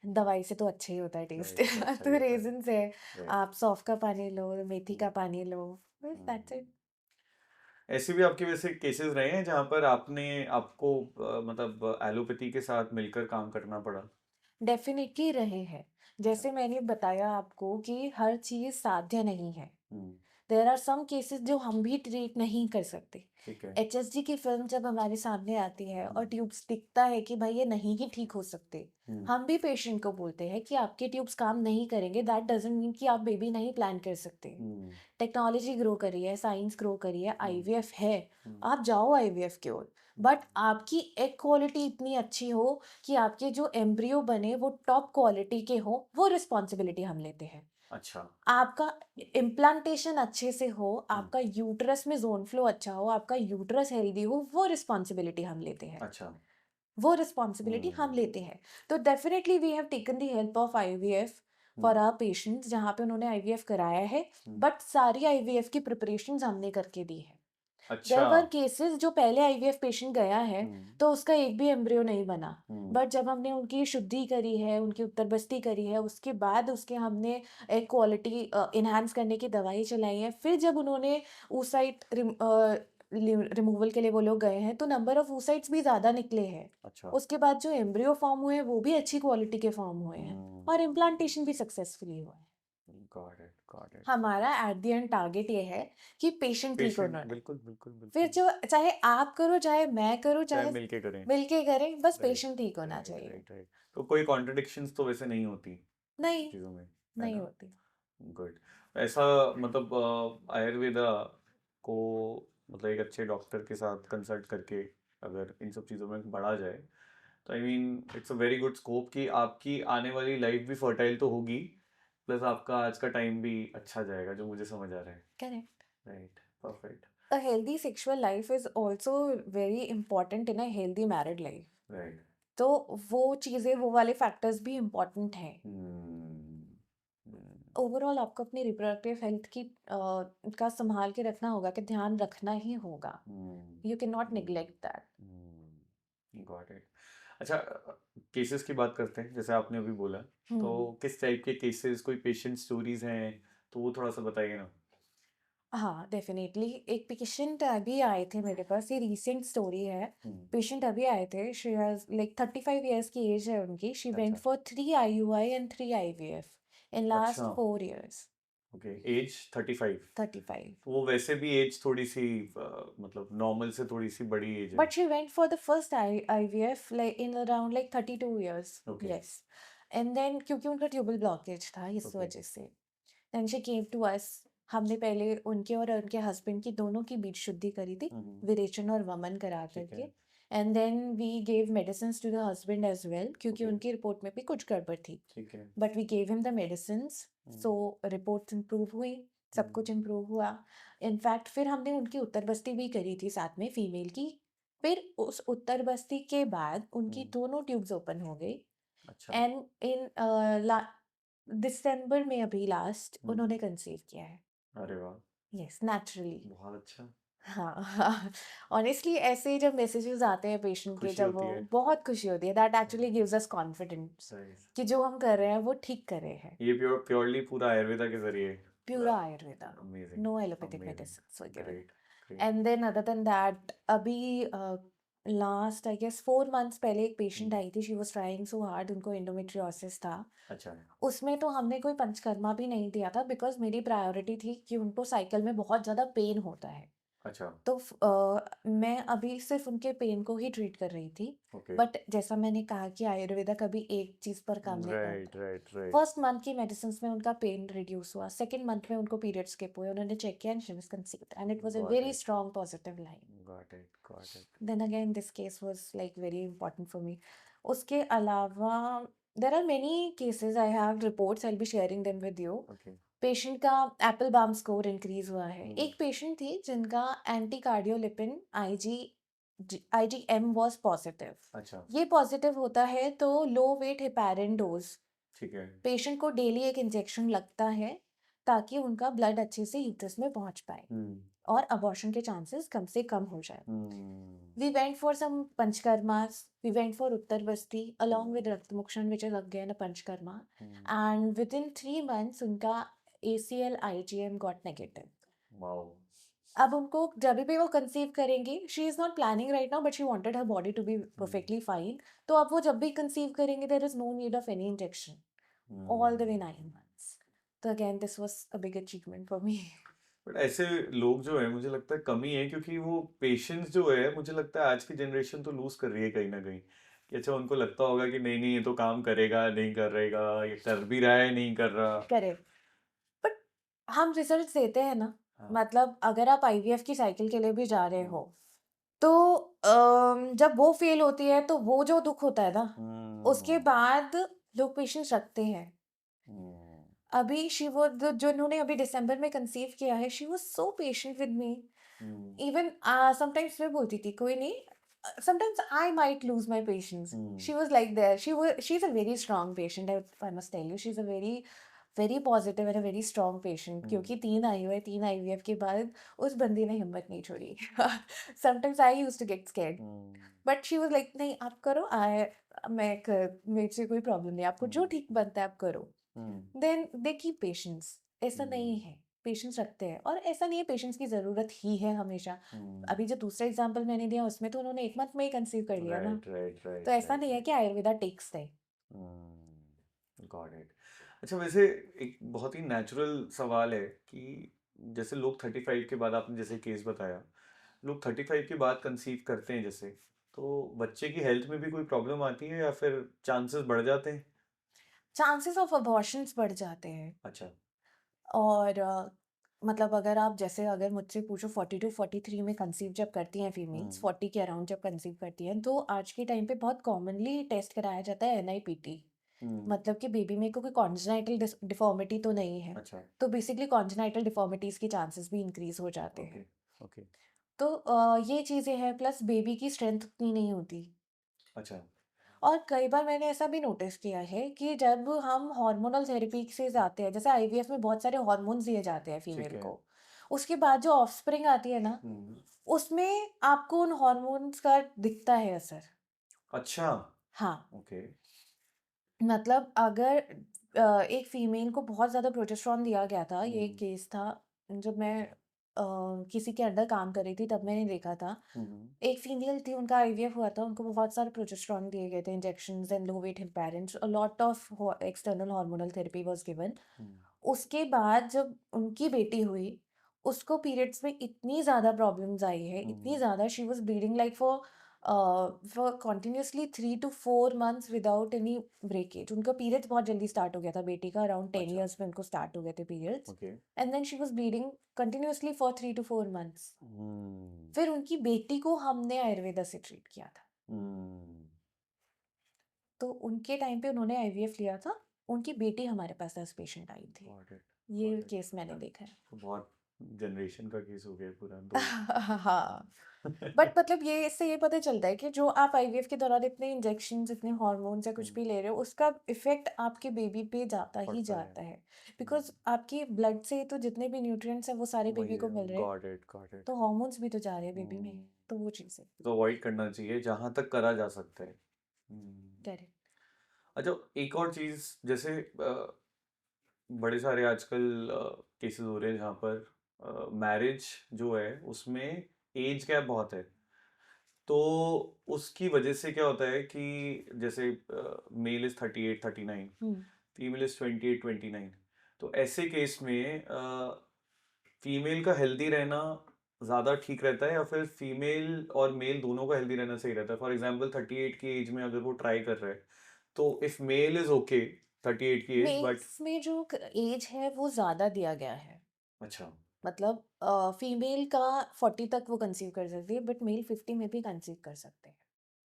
दवाई से तो अच्छा ही होता है टेस्ट। दवाई से तो अच्छा ही तो होता है। रेज़िन से राइट। आप सौंफ का पानी लो, मेथी का पानी लो, बस दैट्स इट। ऐसे भी आपके वैसे केसेस रहे हैं जहाँ पर आपको मतलब एलोपैथी के साथ मिलकर काम करना पड़ा? डेफ़िनिटली रहे हैं। अच्छा। जैसे मैंने बताया आपको कि हर चीज़ साध्य नहीं है। हम्म। देयर आर सम केसेस जो हम भी ट्रीट नहीं कर सकते। ठीक है। एचएसजी की फ़िल्म जब हमारे सामने आती है और हम्म। ट्यूब्स दिखता है कि भाई ये नहीं ही ठीक हो सकते, हम्म। हम भी पेशेंट को बोलते हैं कि आपके ट्यूब्स काम नहीं करेंगे, दैट डज़न्ट मीन कि आप बेबी नहीं प्लान कर सकते। हम्म। टेक्नोलॉजी ग्रो करी है, साइंस ग्रो करी है, हम्म। आईवीएफ है, हम्म। आप जाओ आईवीएफ की ओर। बट आपकी एग क्वालिटी इतनी अच्छी हो कि आपके जो एम्ब्रियो बने वो टॉप क्वालिटी के हो, वो रिस्पॉन्सिबिलिटी हम लेते हैं। अच्छा। आपका इम्प्लांटेशन अच्छे से हो, हम्म। आपका यूट्रस में ज़ोन फ्लो अच्छा हो, आपका यूट्रस हेल्दी हो, वो रिस्पॉन्सिबिलिटी हम लेते हैं। अच्छा। वो रिस्पॉन्सिबिलिटी हम हम्म। लेते हैं। तो definitely we have taken the help of IVF for hmm. Our patients जहाँ पे उन्होंने आईवीएफ कराया है, हम्म। बट सारी आईवीएफ की प्रिपरेशंस हमने करके दी है। अच्छा। देयर वर केसेस जो पहले आईवीएफ पेशेंट गया है, हम्म। तो उसका एक भी एम्ब्रियो नहीं बना। हम्म। बट जब हमने उनकी शुद्धि करी है, उनकी उत्तरबस्ती करी है, उसके बाद उसके हमने एक क्वालिटी एनहांस करने की दवाई चलाई है, फिर जब उन्होंने oocyte रिमूवल के लिए वो लोग गए हैं, तो नंबर ऑफ oocytes भी ज़्यादा निकले हैं। अच्छा। उसके बाद जो एम्ब्रियो फॉर्म हुए हैं, वो भी अच्छी क्वालिटी के फॉर्म हुए हैं हम्म। और इम्प्लांटेशन भी सक्सेसफुली हुआ है। Got it, got it. हमारा एट द एंड टारगेट ये है कि पेशेंट ठीक पेशेंट, होना है। बिल्कुल बिल्कुल फिर बिल्कुल। जो चाहे आप करो, चाहे मैं करूँ, चाहे चाहे मिलके करें। मिलके करें, बस राइट, पेशेंट ठीक होना राइट, चाहिए। Right, right. तो कोई कॉन्ट्रडिक्शंस तो वैसे नहीं होती नहीं, चीज़ों में, है नहीं ना? होती। गुड। ऐसा मतलब आयुर्वेदा को मतलब एक अच्छे डॉक्टर के साथ कंसल्ट करके अगर इन सब चीज़ों में बढ़ा जाए, तो I mean it's a very good scope कि आपकी आने वाली लाइफ भी फर्टाइल तो होगी, प्लस आपका आज का टाइम भी अच्छा जाएगा, जो मुझे समझ आ रहा है। Correct. Right, perfect. a healthy sexual life is also very important in a healthy married life. Right तो वो चीज़ें, वो वाले फैक्टर्स भी इम्पोर्टेंट हैं। ओवरऑल आपको अपनी रिप्रोडक्टिव हेल्थ की का संभाल के रखना होगा, कि ध्यान रखना ही होगा। You can not neglect that. Got it. अच्छा, केसेस की बात करते हैं, जैसे आपने अभी बोला, तो किस टाइप के केसेस, कोई पेशेंट स्टोरीज हैं तो वो थोड़ा सा बताइए ना। हाँ, डेफिनेटली। एक पेशेंट अभी आए थे मेरे पास, ये रीसेंट स्टोरी है। पेशेंट अभी आए थे, शी हैज लाइक 35 इयर्स की एज है उनकी। शी वेंट अच्छा for 3 IUI and 3 IVF in last अच्छा 4 years। Okay, as 35। 35। वो वैसे भी एज थोड़ी सी मतलब नॉर्मल से थोड़ी सी बड़ी एज है। But she went for the first IVF like in around like 32 years. Okay Yes. And then क्योंकि उनका ट्यूबल ब्लॉकेज था, इस ओके वजह से then she came to us. हमने पहले उनके और उनके हस्बैंड की दोनों की बीज शुद्धि करी थी, विरेचन और वमन करा ठीक करके। है and then we gave medicine to the husband as well, क्योंकि ओके उनकी रिपोर्ट में भी कुछ गड़बड़ थी। ठीक है but we gave him the medicine, so reports improve हुई, सब कुछ इम्प्रूव हुआ। इनफैक्ट फिर हमने उनकी उत्तर बस्ती भी करी थी साथ में, फीमेल की। फिर उस उत्तर बस्ती के बाद उनकी दोनों ट्यूब्स ओपन हो गई। अच्छा एंड इन दिसंबर में अभी लास्ट उन्होंने कंसीव किया है। अरे वाह, यस, नेचुरली। बहुत अच्छा, हाँ हाँ। ऑनेस्टली ऐसे जब मैसेजेस आते हैं पेशेंट के, खुशी जब होती वो, है। बहुत खुशी होती है। That actually gives us confidence सही। कि जो हम कर रहे हैं वो ठीक कर रहे हैं। ये प्योरली पूरा आयुर्वेदा के जरिए। प्यूरा Ayurveda, amazing no allopathic amazing, medicine were given. Great great. And then other than that, अभी लास्ट आई गेस 4 months पहले एक पेशेंट आई थी। She was trying so hard, उनको एंडोमेट्रियोसिस था। अच्छा उसमें तो हमने कोई पंचकर्मा भी नहीं दिया था, बिकॉज मेरी प्रायोरिटी थी कि उनको साइकिल में बहुत ज़्यादा पेन होता है। अच्छा तो मैं अभी सिर्फ उनके पेन को ही ट्रीट कर रही थी। ओके बट जैसा मैंने कहा कि आयुर्वेदा कभी एक चीज़ पर काम नहीं राइट करता। राइट राइट फर्स्ट मंथ की मेडिसिन में उनका पेन रिड्यूस हुआ, सेकंड मंथ में उनको पीरियड स्किप हुए, उन्होंने चेक किया and she was conceived and it was a got very it strong positive line. Got it got it then again this case was like very important for me. उसके अलावा there are many cases, I have reports, I will be sharing them with you. Okay patient का Apple balm score increase हुआ है। एक patient थी जिनका anti cardiolipin IgM was positive. अच्छा ये पॉजिटिव होता है तो लो वेट हेपारिन डोज ठीक है पेशेंट को डेली एक इंजेक्शन लगता है, ताकि उनका ब्लड अच्छे से यूट्रस में पहुंच पाए और अबॉर्शन के चांसेस कम से कम हो जाए। We went for some panchkarmas. We went for Uttar Basti along with Raktamokshan, which is again a panchkarma. And within 3 months, उनका ACL IgM got negative. Wow अब उनको जब भी वो कंसीव करेंगी, she is not planning right now, but she wanted her body to be perfectly fine. तो अब वो जब भी कंसीव करेंगे, there is no need of any injection all the way 9 months. तो again this was a big achievement for me. But ऐसे लोग जो है मुझे लगता है कमी है, क्योंकि वो पेशेंस जो है मुझे लगता है आज की जनरेशन तो लूज कर रही है कहीं ना कहीं, कि अच्छा उनको लगता होगा कि नहीं नहीं ये तो काम करेगा नहीं कर रहेगा, ये कर भी रहा है नहीं कर रहा। करेक्ट। बट हम रिजल्ट देते हैं ना। हाँ मतलब अगर आप IVF की साइकिल के लिए भी जा रहे हो, हम्म तो जब वो फेल होती है तो वो जो दुख होता है ना, उसके बाद लोग पेशेंस रखते हैं। हम्म अभी शी वो जो उन्होंने अभी दिसंबर में कंसीव किया है, she was so patient with me. Even sometimes मैं बोलती थी कोई नहीं, sometimes I might lose my patience. She was like there. She's a very strong patient. I must tell you, she's a very positive and a very strong patient. क्योंकि 3 आई हुए, 3 IVF के बाद उस बंदी ने हिम्मत नहीं छोड़ी। Sometimes I used to get scared, but she was like नहीं आप करो, मेरे से कोई प्रॉब्लम नहीं, आपको जो ठीक बनता है आप करो। Then they keep patience. ऐसा नहीं है, पेशेंस रखते हैं। और ऐसा नहीं है पेशेंस की ज़रूरत ही है हमेशा। अभी जो दूसरा एग्जाम्पल मैंने दिया उसमें तो उन्होंने 1 month में ही कंसीव कर लिया ना। राइट राइट राइट तो ऐसा नहीं है कि आयुर्वेदा टेक्स है। Got it. अच्छा, वैसे एक बहुत ही नेचुरल सवाल है कि जैसे लोग 35 के बाद, आपने जैसे केस बताया, लोग 35 के बाद कंसीव करते हैं जैसे, तो बच्चे की हेल्थ में भी कोई प्रॉब्लम आती है या फिर चांसेस बढ़ जाते हैं? चांसेस ऑफ अबॉर्शंस बढ़ जाते हैं। अच्छा और मतलब अगर आप जैसे अगर मुझसे पूछो 42-43 में कंसीव जब करती हैं फीमेल्स, 40 के अराउंड जब कंसीव करती हैं, तो आज के टाइम पे बहुत कॉमनली टेस्ट कराया जाता है NIPT। मतलब कि बेबी में कोई कॉन्जेनाइटल डिफॉर्मिटी तो नहीं है। अच्छा तो बेसिकली कॉन्जेनाइटल डिफॉर्मिटीज के चांसेस भी इंक्रीज हो जाते हैं। Okay okay. तो ये चीज़ें हैं, प्लस बेबी की स्ट्रेंथ उतनी नहीं होती। अच्छा। और कई बार मैंने ऐसा भी नोटिस किया है कि जब हम हार्मोनल थेरेपी से जाते हैं, जैसे आईवीएफ में बहुत सारे हार्मोन्स दिए जाते हैं ठीक फीमेल है। को, उसके बाद जो ऑफस्प्रिंग आती है ना, हुँ। उसमें आपको उन हार्मोन्स का दिखता है असर। अच्छा, हाँ, ओके। मतलब अगर एक फीमेल को बहुत ज़्यादा प्रोजेस्टेरॉन दिया गया था, ये एक हुँ, केस था जब मैं किसी के अंडर काम कर रही थी, तब मैंने देखा था। हुँ, हुँ, एक फीमेल थी, उनका आईवीएफ हुआ था, उनको बहुत सारे प्रोजेस्टेरॉन दिए गए थे, injections and low weight parents, a lot of external hormonal therapy was given. Hmm. उसके बाद जब उनकी बेटी हुई, उसको पीरियड्स में इतनी ज़्यादा प्रॉब्लम्स आई है, हुँ, इतनी हुँ। ज़्यादा, she was bleeding like for continuously 3 to 4 months without any breakage. उनका पीरियड्स बहुत जल्दी स्टार्ट हो गया था, बेटी का अराउंड 10 अच्छा, इयर्स में उनको स्टार्ट हो गए थे periods, okay. And then she was bleeding continuously for 3 to 4 months. Hmm, फिर उनकी बेटी को हमने आयुर्वेदा से ट्रीट किया था। हुँ। तो उनके टाइम पे उन्होंने आईवीएफ लिया था, उनकी बेटी हमारे पास एज़ पेशेंट आई थी। गॉट इट, ये गॉट इट। केस मैंने यार, देखा है। तो बहुत जनरेशन का केस हो गया पूरा 2। हाँ, बट मतलब ये इससे ये पता चलता है कि जो आप आईवीएफ के दौरान इतने इंजेक्शंस, इतने हार्मोन्स या कुछ हुँ, भी ले रहे हो, उसका इफ़ेक्ट आपके बेबी पे जाता ही पड़ता है। जाता है। बिकॉज़ हुँ, आपकी ब्लड से तो जितने भी न्यूट्रिएंट्स हैं, वो सारे वही बेबी को है, मिल रहे हैं, गॉट इट, गॉट इट। तो हार्मोन्स भी तो जा रहे हैं बेबी में, हुँ, तो वो चीज़ है। तो अवॉइड करना चाहिए जहाँ तक करा जा सकता है। हुँ। करेक्ट। अच्छा, एक और चीज़ जैसे बड़े सारे आजकल केसेस हो रहे हैं जहाँ पर मैरिज जो है उसमें एज गैप बहुत है। तो उसकी वजह से क्या होता है कि जैसे male is 38 39, um. Female is 28 29। तो ऐसे केस में फीमेल का हेल्दी रहना ज़्यादा ठीक रहता है या फिर फीमेल और मेल दोनों का हेल्दी रहना सही रहता है? फॉर एग्जांपल 38 की एज में अगर वो ट्राई कर रहा है तो इफ मेल इज ओके 38 की एज बट। मेल्स में जो एज है वो ज़्यादा दिया गया है। अच्छा। मतलब फीमेल का 40 तक वो कंसीव कर सकती है, बट मेल 50 में भी कंसीव कर सकते हैं।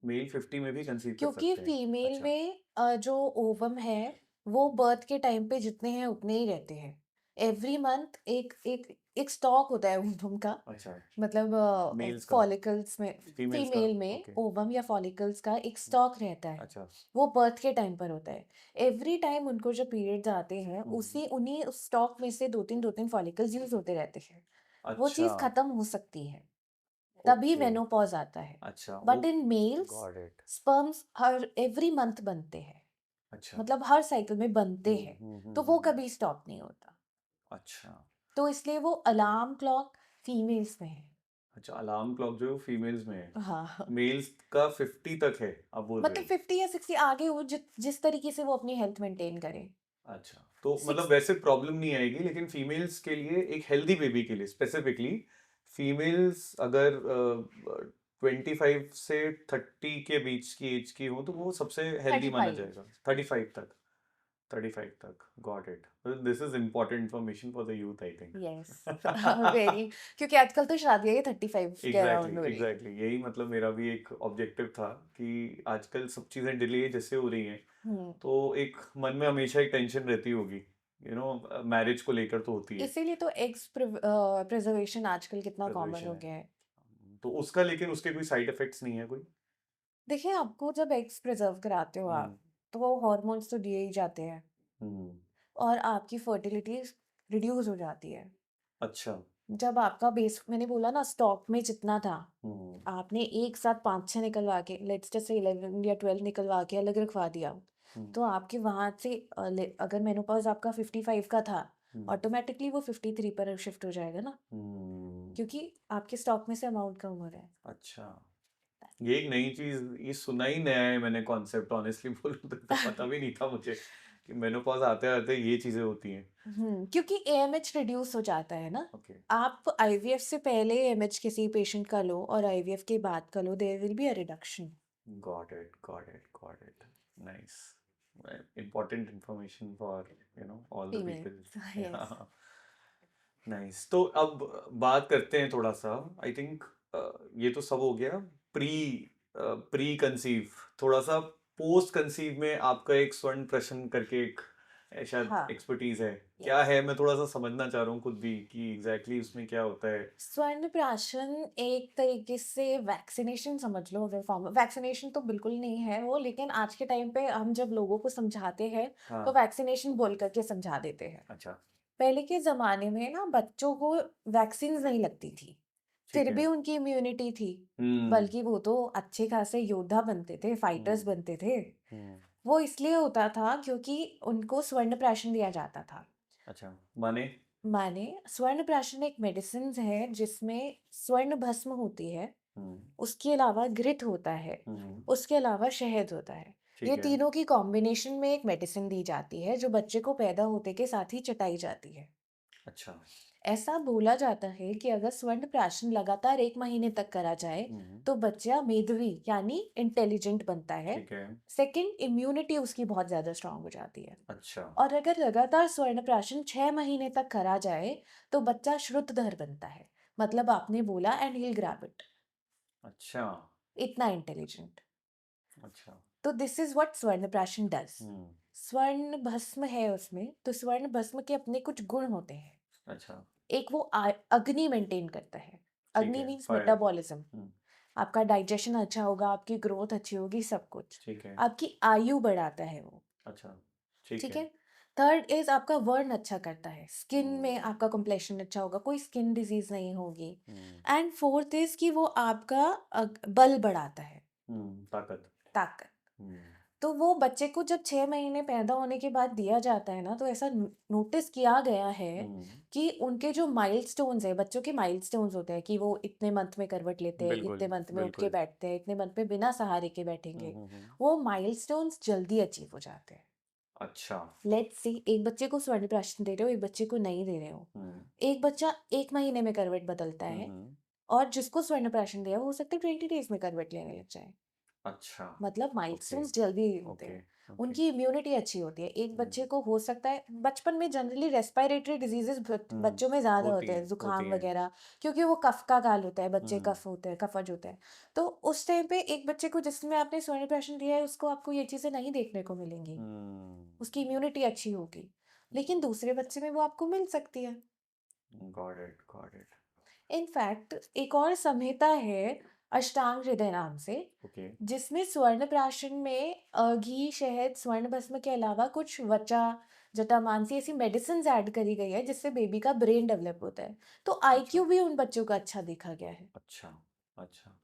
मेल 50 में भी कंसीव कर क्योंकि सकते हैं। फीमेल अच्छा। में जो ओवम है, वो बर्थ के टाइम पे जितने हैं उतने ही रहते हैं। एवरी मंथ एक एक एक स्टॉक होता है ओवम का, अच्छा, मतलब मेल्स का, फॉलिकल्स में, फीमेल्स का। फीमेल में ओके। ओवम या फॉलिकल्स का एक स्टॉक रहता है। अच्छा। वो बर्थ के टाइम पर होता है। एवरी टाइम उनको जब पीरियड्स आते हैं, हम्म। उसी उन्हीं उस स्टॉक में से 2-3 फॉलिकल्स यूज़ होते रहते हैं। वो अच्छा। चीज़ खत्म हो सकती है, तभी ओके। मेनोपॉज़ आता है। अच्छा वो। But in males got it. Sperms her every month बनते हैं, अच्छा। मतलब हर साइकिल में बनते हैं, तो वो हम्म। कभी स्टॉप नहीं होता। अच्छा। तो इसलिए वो अलार्म क्लॉक फीमेल्स में है। अच्छा, अलार्म क्लॉक जो है वो फीमेल्स में है, हाँ, मेल्स का 50 तक है आप बोल रहे मतलब हो? 50 या 60 आगे वो जिस तरीके से वो अपनी हेल्थ मेंटेन करे। अच्छा, तो मतलब 6 वैसे प्रॉब्लम नहीं आएगी लेकिन फीमेल्स के लिए एक हेल्दी बेबी के लिए स्पेसिफिकली फीमेल्स अगर 25 से 30 के बीच की एज की हो तो वो सबसे हेल्दी माना 35। जाएगा। 35 तक, 35 तक, got it. This is important information for the youth I think. Yes. Very, क्योंकि आजकल तो शादियां ही 35 के एग्जैक्टली, अराउंड हो रही है। एग्जैक्टली, यही मतलब मेरा भी एक ऑब्जेक्टिव था कि आजकल सब चीज़ें डिले जैसे हो रही हैं हम्म। तो एक मन में हमेशा एक टेंशन रहती होगी, मैरिज को लेकर तो होती है। इसीलिए तो एग्स प्रिजर्वेशन आजकल कितना कॉमन प्रिजर्वेशन हो है। गया है। तो उसका लेकिन उसके कोई साइड इफेक्ट्स नहीं है कोई? देखिए, आपको जब एग्स प्रिजर्व कराते हो हम्म। आप, तो वो हॉर्मोन्स तो दिए ही जाते हैं, हम्म। और आपकी फर्टिलिटी रिड्यूस हो जाती है। अच्छा। जब आपका बेस, मैंने बोला ना, स्टॉक में जितना था, हम्म। आपने एक साथ 5-6 निकलवा के, लेट्स जस्ट से 11 या 12 निकलवा के अलग रखवा दिया, हम्म। तो आपके वहां से अगर मेनोपॉज आपका 55 का था, हम्म। ऑटोमेटिकली वो 53 पर शिफ्ट हो जाएगा ना, हम्म। क्योंकि आपके स्टॉक में से अमाउंट कम हो रहा है। अच्छा, ये एक नई चीज, ये सुना ही नया है मैंने कॉन्सेप्ट, ऑनेस्टली बोलूं तो पता भी नहीं था मुझे कि मेनोपॉज आते आते ये चीजें होती हैं। क्योंकि एएमएच रिड्यूस हो जाता है ना। ओके। आप आईवीएफ से पहले एएमएच किसी पेशेंट का लो और आईवीएफ के बाद का लो, there will be a reduction. Got it, got it, got it. Nice. Important information for, all the female. people. Yes. Yeah. Nice. तो अब बात करते हैं थोड़ा सा, आई थिंक ये तो सब हो गया प्री प्री कंसीव। थोड़ा सा पोस्ट कंसीव में आपका एक स्वर्ण प्रश्न करके एक शायद हाँ, एक्सपर्टीज है, क्या यस। है, मैं थोड़ा सा समझना चाह रहा हूँ खुद भी कि एग्जैक्टली उसमें क्या होता है। स्वर्ण एक तरीके से वैक्सीनेशन समझ लो, अगर फॉर्म वैक्सीनेशन तो बिल्कुल नहीं है वो, लेकिन आज के टाइम पे हम जब लोगों को समझाते हैं तो हाँ। वैक्सीनेशन बोल करके समझा देते हैं। अच्छा। पहले के ज़माने में ना बच्चों को वैक्सीन्स नहीं लगती थी, ठीक फिर है। भी उनकी इम्यूनिटी थी, हम्म। बल्कि वो तो अच्छे खासे योद्धा बनते थे, फाइटर्स हम्म। बनते थे। हम्म। वो इसलिए होता था क्योंकि उनको स्वर्ण प्राशन दिया जाता था। अच्छा, माने? माने स्वर्ण प्राशन एक मेडिसिन है जिसमें स्वर्ण भस्म होती है, हम्म। उसके अलावा घृत होता है, हम्म। उसके अलावा शहद होता है। ये ठीक है। तीनों की कॉम्बिनेशन में एक मेडिसिन दी जाती है जो बच्चे को पैदा होते के साथ ही चटाई जाती है। अच्छा। ऐसा बोला जाता है कि अगर स्वर्ण प्राशन लगातार 1 महीने तक करा जाए, हम्म। तो बच्चा मेधावी यानी इंटेलिजेंट बनता है। ठीक है। सेकंड, इम्यूनिटी उसकी बहुत ज़्यादा स्ट्रांग हो जाती है। अच्छा। और अगर लगातार स्वर्ण प्राशन 6 महीने तक करा जाए, तो बच्चा श्रुतधर बनता है। मतलब आपने बोला and he will grab it. अच्छा। इतना इंटेलिजेंट। अच्छा। तो दिस इज व्हाट स्वर्ण प्राशन डज। हम्म। स्वर्ण भस्म है उसमें, तो स्वर्ण भस्म के अपने कुछ गुण होते हैं। अच्छा। एक वो अग्नि मेंटेन करता है। ठीक अग्नि है, मीन्स फायर। मेटाबॉलिज्म। हम्म। आपका डाइजेशन अच्छा होगा, आपकी ग्रोथ अच्छी होगी, सब कुछ। ठीक है। आपकी आयु बढ़ाता है वो। अच्छा। ठीक ठीक है। है। थर्ड इज आपका वर्ण अच्छा करता है, स्किन में हम्म। आपका कॉम्प्लेक्शन अच्छा होगा, कोई स्किन डिजीज नहीं होगी। हम्म। एंड फोर्थ इज कि वो आपका बल बढ़ाता है, ताकत। ताकत। हम्म। तो वो बच्चे को जब 6 महीने पैदा होने के बाद दिया जाता है ना, तो ऐसा नोटिस किया गया है हम्म। कि उनके जो माइलस्टोन्स है, बच्चों के माइलस्टोन्स होते हैं कि वो इतने मंथ में करवट लेते हैं, बिल्कुल, इतने मंथ में उठ के बिल्कुल। बैठते हैं, इतने मंथ में बिना सहारे के बैठेंगे, हम्म। वो माइलस्टोन्स जल्दी अचीव हो जाते हैं। अच्छा। लेट्स सी, एक बच्चे को स्वर्ण प्राशन दे रहे हो, एक बच्चे को नहीं दे रहे हो। हम्म। एक बच्चा 1 महीने में करवट बदलता है, हम्म। और जिसको स्वर्ण प्राशन दिया वो हो सकता है 20 डेज में करवट लेने लग जाए। अच्छा। मतलब ओके। माइलस्टोन्स जल्दी होते ओके। हैं। ओके। उनकी इम्यूनिटी अच्छी होती है। एक हम्म। बच्चे को हो सकता है बचपन में जनरली रेस्पिरेटरी डिजीजेस बच्चों में ज़्यादा होती होते हैं, हैं, होती जुकाम हैं। वगैरह, क्योंकि वो कफ का काल होता है, बच्चे हम्म। कफ होते हैं, कफज होते हैं। तो उस टाइम पे एक बच्चे को जिसमें आपने स्वर्ण प्राशन दिया है, उसको आपको ये चीज़ें नहीं देखने को मिलेंगी। उसकी इम्यूनिटी अच्छी होगी। लेकिन दूसरे बच्चे में वो आपको मिल सकती है। Got it, got it. In fact एक और संहिता है अष्टांग हृदय नाम से, ओके। जिसमें स्वर्ण प्राशन में घी, शहद, स्वर्ण भस्म के अलावा कुछ वचा, जटामांसी ऐसी मेडिसिन ऐड करी गई है जिससे बेबी का ब्रेन डेवलप होता है। तो अच्छा। आईक्यू भी उन बच्चों का अच्छा देखा गया है। अच्छा। अच्छा।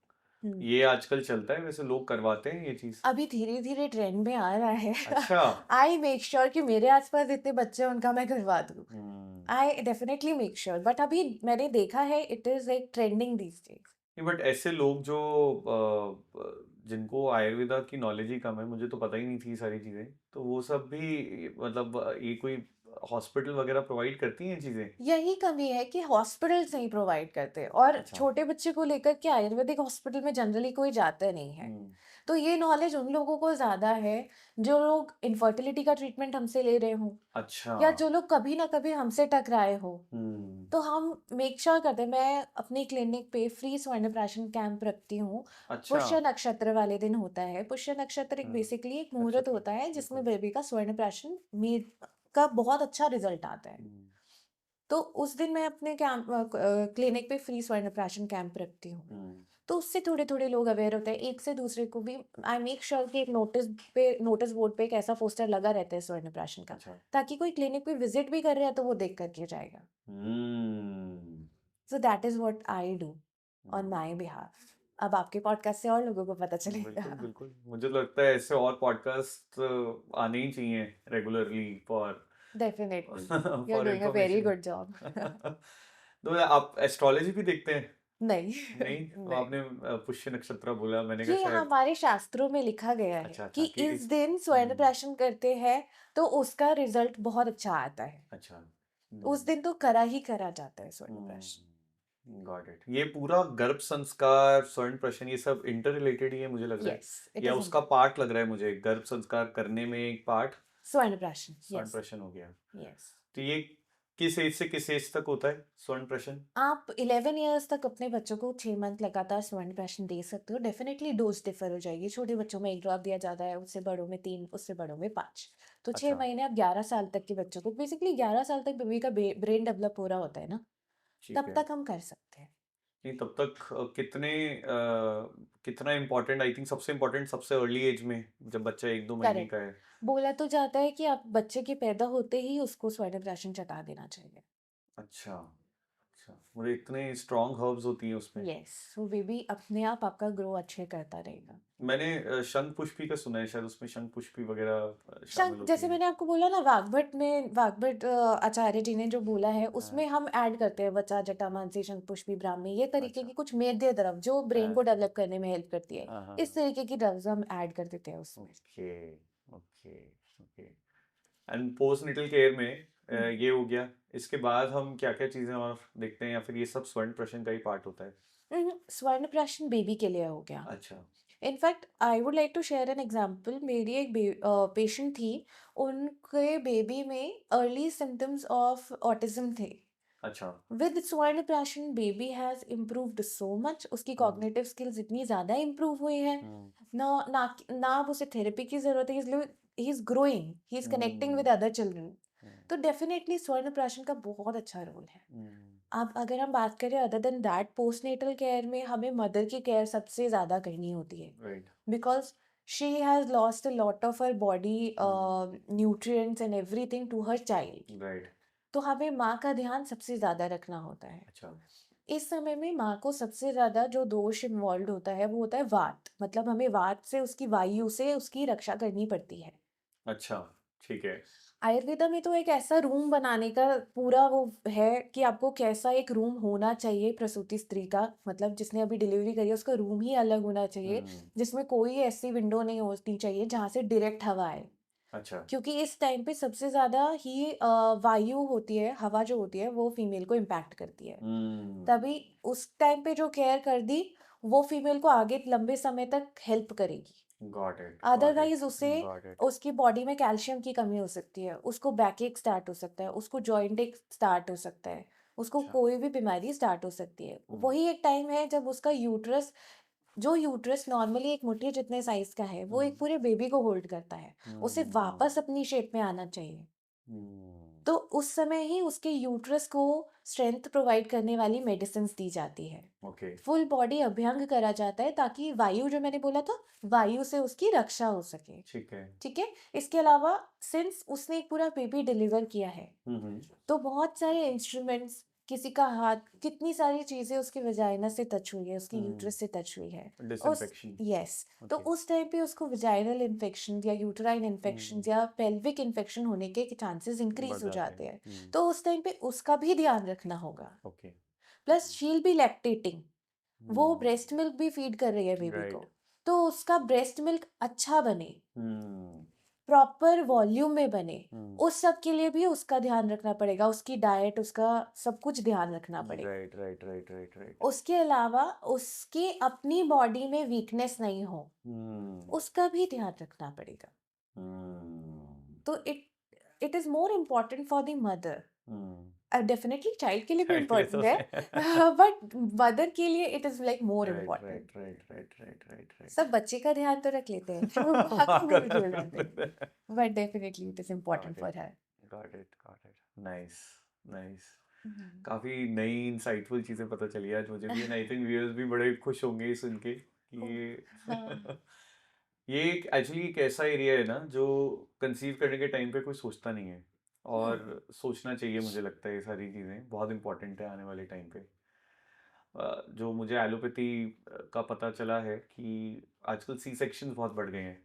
हम्म। ये आजकल चलता है, वैसे लोग करवाते हैं ये चीज? अभी धीरे धीरे ट्रेंड में आ रहा है। अच्छा। आई मेक श्योर कि मेरे आसपास इतने बच्चे हैं, उनका मैं करवा दूँ। हम्म। I definitely make sure, but अभी मैंने देखा है it is like trending these days. नहीं, बट ऐसे लोग जो जिनको आयुर्वेदा की नॉलेज ही कम है, मुझे तो पता ही नहीं थी ये सारी चीजें, तो वो सब भी मतलब ये कोई हॉस्पिटल वगैरह प्रोवाइड करती हैं ये चीजें? यही कमी है कि हॉस्पिटल्स नहीं प्रोवाइड करते, और अच्छा। छोटे बच्चे को लेकर के आयुर्वेदिक हॉस्पिटल में जनरली कोई जाता नहीं है। हम्म। तो ये नॉलेज उन लोगों को ज़्यादा है जो लोग इनफर्टिलिटी का ट्रीटमेंट हमसे ले रहे हों, अच्छा। या जो लोग कभी ना कभी हमसे टकराए हो। हम्म। तो हम मेक श्योर करते हैं, मैं अपनी क्लिनिक पे फ्री स्वर्ण प्राशन कैंप रखती हूँ। अच्छा। पुष्य नक्षत्र वाले दिन होता है। पुष्य नक्षत्र एक हाँ, बेसिकली एक मुहूर्त नक्षत्र। होता है जिसमें बिल्कुल। बेबी का स्वर्ण प्राशन में का बहुत अच्छा रिजल्ट आता है। हम्म। तो उस दिन मैं अपने क्लिनिक पे फ्री स्वर्ण प्राशन कैंप रखती हूँ। हम्म। तो उससे थोड़े थोड़े लोग अवेयर होते हैं, एक से दूसरे को भी। आई मेक श्योर कि एक नोटिस बोर्ड पे एक ऐसा पोस्टर लगा रहता है स्वर्ण प्राशन का, अच्छा। ताकि कोई क्लिनिक पे विजिट भी कर रहा है तो वो देख करके जाएगा। Hmm. So that is what I do on my behalf. अब आपके पॉडकास्ट से और लोगों को पता बिल्कुल, चलेगा। बिल्कुल, मुझे तो लगता है ऐसे और पॉडकास्ट आने ही चाहिए regularly for definitely. You are for doing a very information. Good job. तो आप एस्ट्रोलॉजी भी देखते हैं? नहीं। नहीं, तो नहीं, आपने पुष्य नक्षत्र बोला, मैंने कहा ये शायद। हमारे शास्त्रों में लिखा गया है अच्छा, कि अच्छा, कि इस इस। दिन स्वर्ण प्राशन करते हैं तो उसका रिजल्ट बहुत अच्छा आता है। अच्छा। उस दिन तो करा ही करा जाता है स्वर्ण प्राशन। Got it. ये पूरा गर्भ संस्कार, स्वर्ण प्राशन, ये सब इंटर रिलेटेड ही है मुझे लग रहा है, यस, इट या इज उसका पार्ट लग रहा है मुझे, गर्भ संस्कार करने में एक पार्ट स्वर्ण प्राशन। स्वर्ण यस। प्राशन हो गया। यस। तो ये किस एज से किस एज तक होता है स्वर्ण प्राशन? आप 11 ईयर्स तक अपने बच्चों को 6 मंथ लगातार स्वर्ण प्राशन दे सकते हो। डेफिनेटली डोज डिफर हो जाएगी, छोटे बच्चों में 1 ड्रॉप दिया जाता है, उससे बड़ों में 3, उससे बड़ों में 5। तो 6 अच्छा, महीने आप 11 साल तक के बच्चों को, बेसिकली 11 साल तक बेबी का ब्रेन डेवलप हो रहा होता है ना, ठीक तब है। तक हम कर सकते हैं। नहीं तब तक कितना इम्पोर्टेंट, आई थिंक सबसे इम्पोर्टेंट सबसे अर्ली एज में जब बच्चा 1-2 महीने करेक्ट। का है। बोला तो जाता है कि आप बच्चे के पैदा होते ही उसको स्वर्णप्राशन चटा देना चाहिए। अच्छा, अच्छा। मुझे इतने स्ट्रॉन्ग हर्ब्स होती हैं उसमें। यस, वो बेबी अपने आप आपका ग्रो अच्छे करता रहेगा। मैंने शंख पुष्पी का सुना है, शायद उसमें शंख पुष्पी वगैरह शंख, शामिल होती जैसे है। मैंने आपको बोला ना, वाग्भट आचार्य जी ने जो बोला है हाँ, उसमें हम ऐड करते हैं वचा जटामांसी शंख पुष्पी ब्राह्मी, ये तरीके अच्छा। की कुछ मेद्य द्रव जो ब्रेन हाँ, को डेवलप करने में हेल्प करती है। हाँ, हाँ, इस हाँ। तरीके की ड्रग्स हम ऐड कर देते हैं उसमें। Okay, okay, okay. And post natal care में हम्म। ये हो गया। इसके बाद हम क्या-क्या चीज़ें और देखते हैं, या फिर ये सब स्वर्ण प्राशन का ही पार्ट होता है? स्वर्णप्राशन बेबी के लिए हो गया। अच्छा। In fact I would like to share an example. मेरी एक पेशेंट थी, उनके बेबी में अर्ली सिम्टम्स ऑफ ऑटिज्म थे। अच्छा। With Swarnaprashan baby has improved so much, उसकी हुँ, कॉग्निटिव स्किल्स इतनी ज़्यादा इम्प्रूव हुई हैं। हुँ, ना ना ना अब उसे थेरेपी की ज़रूरत है, इसलिए he is growing, he is connecting hmm, with other children. Hmm, तो डेफिनेटली स्वर्ण का बहुत अच्छा रोल है। हुँ, अब अगर हम बात करें other than that, postnatal care में हमें मदर की केयर सबसे ज़्यादा करनी होती है, right. Because she has lost a lot of her body um, nutrients and everything to her child. Right. तो हमें माँ का ध्यान सबसे ज़्यादा रखना होता है। अच्छा, इस समय में माँ को सबसे ज़्यादा जो दोष इन्वॉल्व होता है वो होता है वात, मतलब हमें वात से, उसकी वायु से उसकी रक्षा करनी पड़ती है। अच्छा, ठीक है। आयुर्वेदा में तो एक ऐसा रूम बनाने का पूरा वो है कि आपको कैसा एक रूम होना चाहिए प्रसूति स्त्री का, मतलब जिसने अभी डिलीवरी करी है उसका रूम ही अलग होना चाहिए, हुँ, जिसमें कोई ऐसी विंडो नहीं होनी चाहिए जहाँ से डायरेक्ट हवा आए। अच्छा। क्योंकि इस टाइम पे सबसे ज़्यादा ही वायु होती है, हवा जो होती है वो फीमेल को इम्पैक्ट करती है। हुँ, तभी उस टाइम पे जो केयर कर दी, वो फीमेल को आगे लंबे समय तक हेल्प करेगी। Got it, got it, otherwise उसे, गॉट इट। उसकी बॉडी में कैल्शियम की कमी हो सकती है, उसको बैक एक स्टार्ट हो सकता है, उसको जॉइंट एक स्टार्ट हो सकता है, उसको अच्छा। कोई भी बीमारी स्टार्ट हो सकती है। हुँ, वही एक टाइम है जब उसका यूट्रस, जो यूट्रस नॉर्मली एक मुट्ठी जितने साइज का है, वो हुँ, एक पूरे बेबी को होल्ड करता है, उसे हुँ, वापस अपनी शेप में आना चाहिए। हुँ, तो उस समय ही उसके यूट्रस को स्ट्रेंथ प्रोवाइड करने वाली मेडिसिन्स दी जाती है। ओके, फुल बॉडी अभ्यंग करा जाता है ताकि वायु, जो मैंने बोला था, वायु से उसकी रक्षा हो सके। ठीक है। ठीक है? इसके अलावा सिंस उसने एक पूरा बेबी डिलीवर किया है, हुँ, हुँ, तो बहुत सारे इंस्ट्रूमेंट्स, किसी का हाथ, कितनी सारी चीज़ें उसके वजाइना से टच हुई है, उसकी हुँ, यूट्रस से टच हुई है। उस डिसइन्फेक्शन, यस, तो ओके। उस टाइम पे उसको वजाइनल इन्फेक्शन या यूटेराइन हुँ, इन्फेक्शंस या पेल्विक इन्फेक्शन होने के चांसेस बढ़ इंक्रीज़ हो जाते जाते हैं। हैं। हुँ, तो उस टाइम पे उसका भी ध्यान रखना होगा। Okay. Plus she will be lactating, वो हुँ, ब्रेस्ट मिल्क भी फीड कर रही है बेबी राइट। को। तो उसका ब्रेस्ट मिल्क अच्छा बने, हुँ, प्रॉपर वॉल्यूम में बने, हुँ, उस सब के लिए भी उसका ध्यान रखना पड़ेगा, उसकी डाइट, उसका सब कुछ ध्यान रखना पड़ेगा। Right, right, right, right, right. उसके अलावा उसकी अपनी बॉडी में वीकनेस नहीं हो, हुँ, उसका भी ध्यान रखना पड़ेगा। हुँ, तो it is more important for the mother. Hmm. Definitely child के लिए भी चाइल्ड के लिए तो इम्पोर्टेंट से है, बट मदर के लिए it is like more right, important. Right, right, right, right, right, right. सब बच्चे का ध्यान तो रख लेते हैं, बाकी हाँ, भूल करते भूल जाते करते हैं, थे। But definitely it is important got for it, her. Got it, got it. Nice, nice. Hmm. काफ़ी नई इंसाइटफुल चीज़ें पता चली आज मुझे भी, एंड आई थिंक व्यूअर्स भी बड़े खुश होंगे ये सुन के कि ओह, ये हाँ। ये एक एक्चुअली एक ऐसा एरिया है ना जो कंसीव करने के टाइम पे कोई सोचता नहीं है, हम्म। और सोचना चाहिए। मुझे लगता है ये सारी चीज़ें बहुत इंपॉर्टेंट है आने वाले टाइम पे। जो मुझे एलोपैथी का पता चला है कि आजकल सी सेक्शन बहुत बढ़ गए हैं।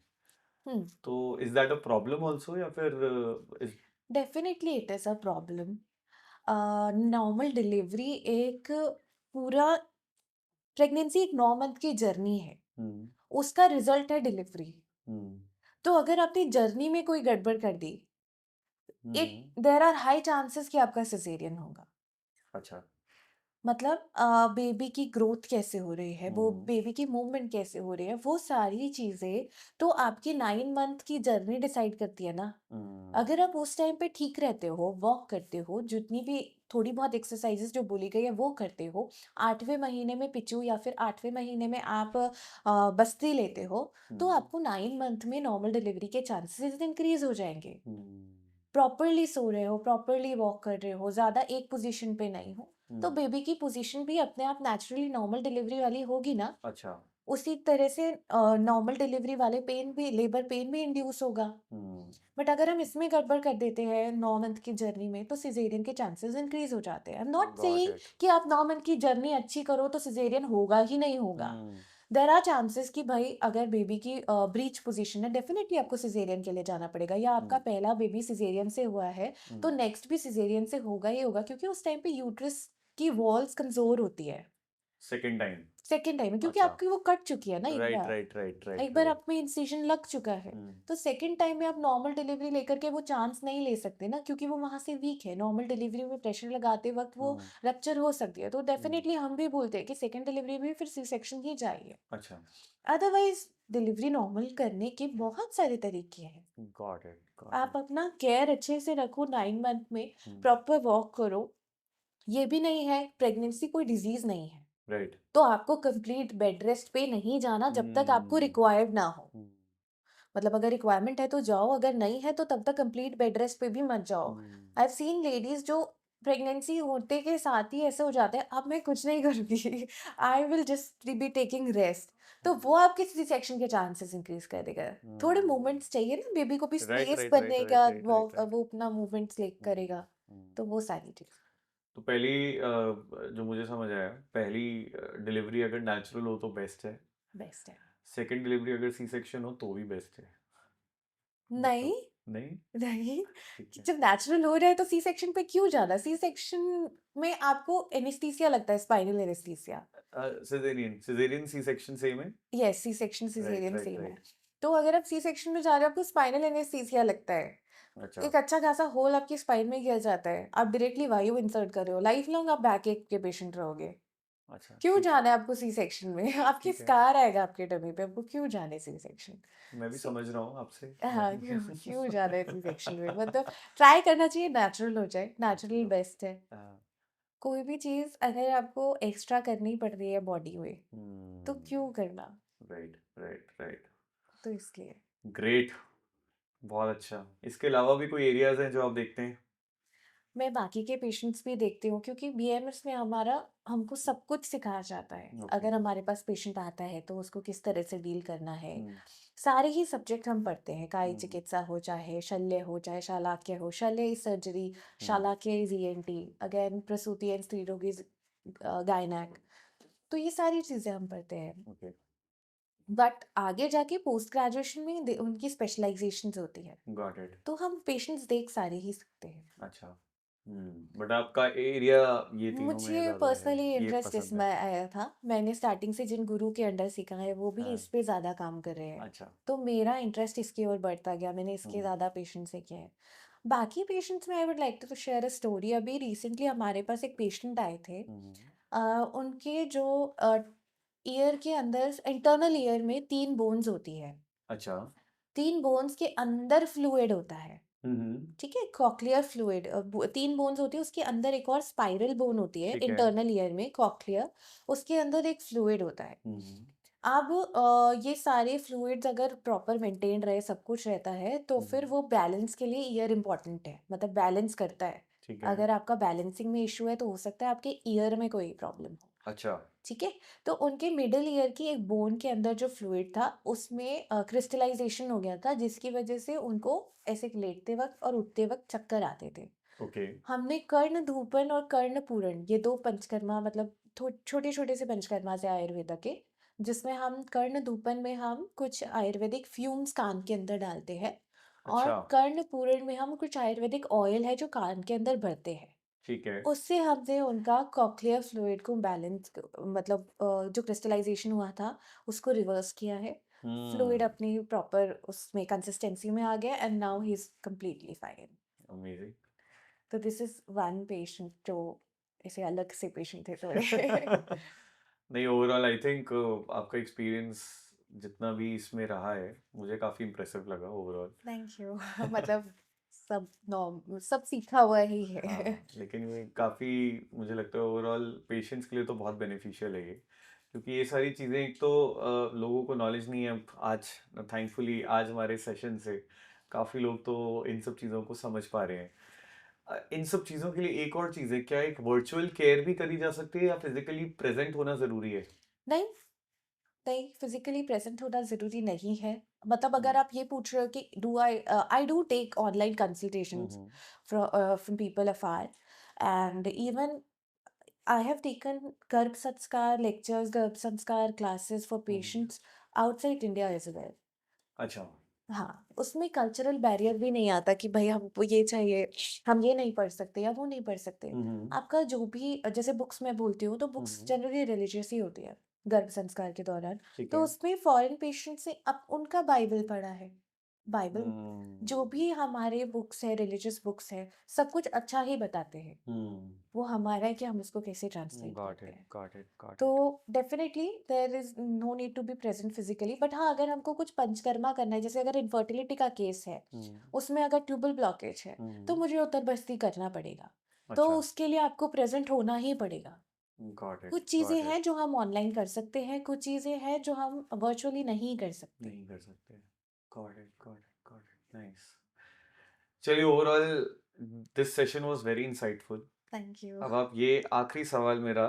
हम्म। तो is that a problem also, या फिर is definitely it is a problem. Normal delivery एक पूरा, प्रेगनेंसी एक 9 मंथ की जर्नी है, हम्म, उसका रिजल्ट है डिलीवरी। हम्म, तो अगर आपने जर्नी में कोई गड़बड़ कर दी, it hmm, there are high chances कि आपका सिजेरियन होगा। अच्छा, मतलब बेबी की ग्रोथ कैसे हो रही है, वो हम्म बेबी की मूवमेंट कैसे हो रही है, वो सारी चीज़ें तो आपकी 9 मंथ की जर्नी डिसाइड करती है ना। हम्म अगर आप उस टाइम पे ठीक रहते हो, वॉक करते हो, जितनी भी थोड़ी बहुत एक्सरसाइजेज़ जो बोली गई है वो करते हो, 8वें महीने में पिचू या फिर 8वें महीने में आप बस्ती लेते हो, तो हम्म आपको 9 मंथ में नॉर्मल डिलीवरी के चांसेस इंक्रीज़ हो जाएँगे। हम्म प्रॉपरली सो रहे हो, प्रॉपरली वॉक कर रहे हो, ज़्यादा एक पोज़ीशन पे नहीं हो, तो हम्म, बेबी की पोज़ीशन भी अपने आप नेचुरली नॉर्मल डिलीवरी वाली होगी ना। अच्छा। उसी तरह से नॉर्मल डिलीवरी वाले पेन भी लेबर पेन भी इंड्यूस होगा। हम्म बट अगर हम इसमें गड़बड़ कर देते हैं 9 मंथ की जर्नी में, तो सिज़ेरियन के चांसेस इंक्रीज़ हो जाते हैं। I am not got saying it. कि आप 9 मंथ की जर्नी अच्छी करो तो सिज़ेरियन होगा ही नहीं होगा। हम्म देयर आर चांसेस कि भाई अगर बेबी की ब्रीच पोज़ीशन है, डेफ़िनिटली आपको सिज़ेरियन के लिए जाना पड़ेगा, या आपका हम्म पहला बेबी सिज़ेरियन से हुआ है, तो हम्म नेक्स्ट भी सिज़ेरियन से होगा ही होगा, क्योंकि उस टाइम पे यूट्रस की वॉल्स कमज़ोर होती है। Second time. सेकंड टाइम में, क्योंकि अच्छा। आपकी वो कट चुकी है ना एक राइट बार। राइट राइट राइट एक बार राइट। आप में इंसिजन लग चुका है, हम्म तो सेकंड टाइम में आप नॉर्मल डिलीवरी लेकर के वो चांस नहीं ले सकते ना, क्योंकि वो वहाँ से वीक है। नॉर्मल डिलीवरी में प्रेशर लगाते वक़्त वो हम्म रप्चर हो सकती है, तो हम्म, डेफ़िनिटली हम भी बोलते हैं कि सेकंड डिलीवरी में फिर सी सेक्शन ही चाहिए। अच्छा। अदरवाइज़ डिलीवरी नॉर्मल करने के बहुत सारे तरीके हैं। गॉट इट गॉट आप इट। अपना केयर अच्छे से रखो 9 मंथ में, हम्म प्रॉपर वॉक करो। ये भी नहीं है, प्रेगनेंसी कोई डिज़ीज़ नहीं है, राइट। तो आपको कंप्लीट बेड रेस्ट पे नहीं जाना जब तक आपको हम्म रिक्वायर्ड ना हो। हम्म मतलब अगर रिक्वायरमेंट है तो जाओ, अगर नहीं है तो तब तक कंप्लीट बेड रेस्ट पे भी मत जाओ। हम्म आई हैव सीन लेडीज़ जो प्रेगनेंसी होते के साथ ही ऐसे हो जाते हैं, अब मैं कुछ नहीं करूँगी, I will just be taking rest. तो वो आपके सी सेक्शन के चांसेस इंक्रीज़ करेगा। थोड़े हम्म मूवमेंट्स चाहिए ना, बेबी को भी राइट स्पेस राइट राइट बनने राइट का, राइट राइट राइट। वो अपना मूवमेंट्स ले करेगा, हम्म। तो वो सारी चीज़ तो पहली जो मुझे समझ आया, पहली डिलीवरी अगर नेचुरल हो तो बेस्ट है। बेस्ट है। सेकंड डिलीवरी अगर सी सेक्शन हो तो भी बेस्ट है। नहीं, मतलब नहीं। नहीं, ठीक कि है। जब नेचुरल हो रहा है तो सी सेक्शन पे क्यों जाना? सी सेक्शन में आपको एनेस्थीसिया लगता है, spinal anaesthesia. Caesarean caesarean C section same है। Yes, C section right caesarean right same है। राइट। तो अगर आप सी सेक्शन में जा रहे हो, आपको स्पाइनल एनेस्थीसिया लगता है। अच्छा एक अच्छा खासा होल आपकी स्पाइन में गिर जाता है। आप डायरेक्टली वायु इंसर्ट कर रहे हो। लाइफ लॉन्ग आप बैक एक के पेशेंट रहोगे। अच्छा क्यों ठीक है। जाना है आपको सी सेक्शन में? आपकी ठीक है, स्कार आएगा आपके टमी पे, आपको क्यों जाना है सी सेक्शन? मैं भी सी समझ रहा हूँ आपसे। हाँ, क्यों क्यों जाना है सी सेक्शन में? मतलब ट्राई करना चाहिए नेचुरल हो जाए, नेचुरल नेचुरल। बेस्ट है। कोई भी चीज़ अगर आपको एक्स्ट्रा करनी पड़ रही है बॉडी में, तो क्यों करना? Right right right. तो इसलिए। ग्रेट। बहुत अच्छा। इसके अलावा भी कोई एरियाज हैं जो आप देखते हैं? मैं बाकी के पेशेंट्स भी देखती हूँ, क्योंकि बीएमएस में हमारा हमको सब कुछ सिखाया जाता है। ओके। अगर हमारे पास पेशेंट आता है तो उसको किस तरह से डील करना है, हम्म सारे ही सब्जेक्ट हम पढ़ते हैं। कायी हम्म चिकित्सा हो, चाहे शल्य हो, चाहे शालाक्य हो, शल्य is surgery, hmm Shalakya is ENT, again प्रसूति एंड स्त्री रोग इज गायनेक। तो ये सारी चीज़ें हम पढ़ते हैं। ओके। बट आगे जाके पोस्ट ग्रेजुएशन में उनकी स्पेशलाइजेशंस होती है, गॉट इट। तो हम पेशेंट्स देख सारे ही सकते हैं। अच्छा। बट आपका एरिया ये तीनों में मुझे ज़्यादा है, पर्सनली ये इंटरेस्ट पसंद इसमें है। आया था। मैंने स्टार्टिंग से जिन गुरु के अंडर सीखा है, वो भी हाँ। इस पे ज़्यादा काम कर रहे हैं। अच्छा। तो मेरा इंटरेस्ट इसकी ओर बढ़ता गया, मैंने इसके हम्म ज़्यादा पेशेंट्स देखे हैं। बाकी पेशेंट्स में I would like to share a story. अभी रिसेंटली हमारे पास एक पेशेंट आए थे। हम्म उनके जो ईयर के अंदर, इंटरनल ईयर में 3 बोन्स होती है। अच्छा। 3 बोन्स के अंदर फ्लूइड होता है। हम्म ठीक है, कॉक्लियर फ्लूइड 3 बोन्स होती है, उसके अंदर एक और स्पाइरल बोन होती है ठीक है। इंटरनल ईयर में, कॉक्लियर। उसके अंदर एक फ्लूइड होता है। हम्म अब ये सारे फ्लूइड्स अगर प्रॉपर मेंटेन रहे, सब कुछ रहता है, तो फिर हम्म वो बैलेंस के लिए ईयर इम्पॉर्टेंट है, मतलब बैलेंस करता है। ठीक है। अगर आपका बैलेंसिंग में इशू है तो हो सकता है आपके ईयर में कोई प्रॉब्लम हो। अच्छा। ठीक है, तो उनके मिडल ईयर की एक बोन के अंदर जो फ्लूइड था, उसमें क्रिस्टलाइजेशन हो गया था, जिसकी वजह से उनको ऐसे लेटते वक्त और उठते वक्त चक्कर आते थे। ओके। हमने कर्ण धूपन और कर्ण पूरण, ये 2 पंचकर्मा, मतलब छोटे-छोटे से पंचकर्मा से आयुर्वेदा के, जिसमें हम कर्ण धूपन में हम कुछ आयुर्वेदिक फ्यूम्स कान के अंदर डालते हैं, और अच्छा। कर्ण पूरण में हम कुछ आयुर्वेदिक ऑयल है जो कान के अंदर भरते हैं। ठीक है। उससे हमने उनका कॉक्लियर फ्लूइड को बैलेंस, मतलब जो क्रिस्टलाइजेशन हुआ था उसको रिवर्स किया है। फ्लूइड हम्म अपनी प्रॉपर उसमें कंसिस्टेंसी में आ गया, and now he is completely fine. Amazing. तो दिस इज़ वन पेशेंट जो ऐसे अलग से पेशेंट थे थोड़े। नहीं, ओवरऑल आई थिंक आपका एक्सपीरियंस जितना भी इसमें रहा है मुझे काफी इम्प्रेसिव लगा ओवरऑल। Thank you. मतलब सब सीखा हुआ ही है। हाँ, लेकिन ये काफी मुझे लगता है ओवरऑल पेशेंट्स के लिए तो बहुत बेनिफिशियल है ये, क्योंकि ये सारी चीजें एक तो लोगों को नॉलेज नहीं है। अब आज थैंकफुली आज हमारे सेशन से काफी लोग तो इन सब चीजों को समझ पा रहे हैं। इन सब चीजों के लिए एक और चीज है, क्या एक वर्चुअल केयर भी करी जा सकती है या फिजिकली प्रेजेंट होना जरूरी है? नहीं, नहीं, फिजिकली प्रेजेंट होना जरूरी नहीं है। मतलब अगर हम्म आप ये पूछ रहे हो कि do I do take online consultations hmm from people afar, and even I have taken garbh sanskar lectures, garbh sanskar classes for hmm, patients outside India as well. अच्छा। हाँ, उसमें कल्चरल बैरियर भी नहीं आता कि भाई हमको ये चाहिए, हम ये नहीं पढ़ सकते या वो नहीं पढ़ सकते। हम्म आपका जो भी जैसे बुक्स मैं बोलती हूँ तो बुक्स हम्म, जनरली रिलीजियस ही होती है गर्भ संस्कार के दौरान। ठीक तो है। उसमें फॉरेन पेशेंट्स ने अब उनका बाइबल पढ़ा है। बाइबल जो हम्म भी हमारे बुक्स है, रिलीजियस बुक्स है, सब कुछ अच्छा ही बताते हैं। हम्म, वो हमारा है कि हम उसको कैसे ट्रांसलेट गॉट करते इट हैं। गॉट इट गॉट तो it. Definitely there is no need to be present physically, but हाँ अगर हमको कुछ पंचकर्मा करना है, जैसे अगर इनफर्टिलिटी का केस है, हम्म उसमें अगर ट्यूबल ब्लॉकेज है, तो हम्म, मुझे उतर बस्ती करना पड़ेगा। तो अच्छा। उसके लिए आपको प्रेजेंट होना ही पड़ेगा। गॉट इट कुछ चीज़ें गॉट हैं इट। जो हम ऑनलाइन कर सकते हैं, कुछ चीज़ें हैं जो हम वर्चुअली नहीं कर सकते। नहीं कर सकते। Got it got it got it, nice. चलिए, overall this session was very insightful. Thank you. अब आप ये आखिरी सवाल मेरा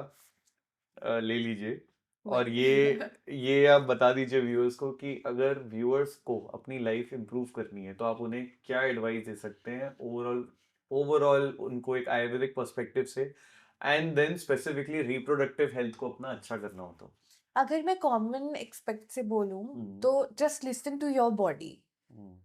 ले लीजिए, और वही। ये आप बता दीजिए व्यूअर्स को कि अगर व्यूअर्स को अपनी लाइफ इम्प्रूव करनी है तो आप उन्हें क्या एडवाइस दे सकते हैं ओवरऑल, ओवरऑल उनको एक आयुर्वेदिक पर्सपेक्टिव से, and then specifically reproductive health को अपना अच्छा करना हो तो? अगर मैं कॉमन एक्सपेक्ट से बोलूँ हम्म तो just listen to your body. Hmm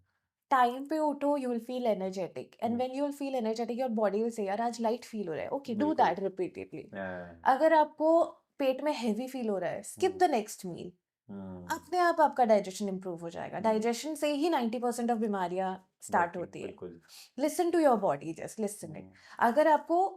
time पे उठो, you will feel energetic, and hmm, when you will feel energetic your body will say यार आज लाइट फील हो रहा है, ओके डू बिल्कुल। That repeatedly. हम्म अगर आपको पेट में हैवी फील हो रहा है, skip the next meal. Hmm, अपने आप आपका डाइजेशन इंप्रूव हो जाएगा। हम्म, डाइजेशन से ही 90% ऑफ बीमारियां स्टार्ट बढ़ती होती है। बिल्कुल। Listen to your body, just listen it. Hmm अगर आपको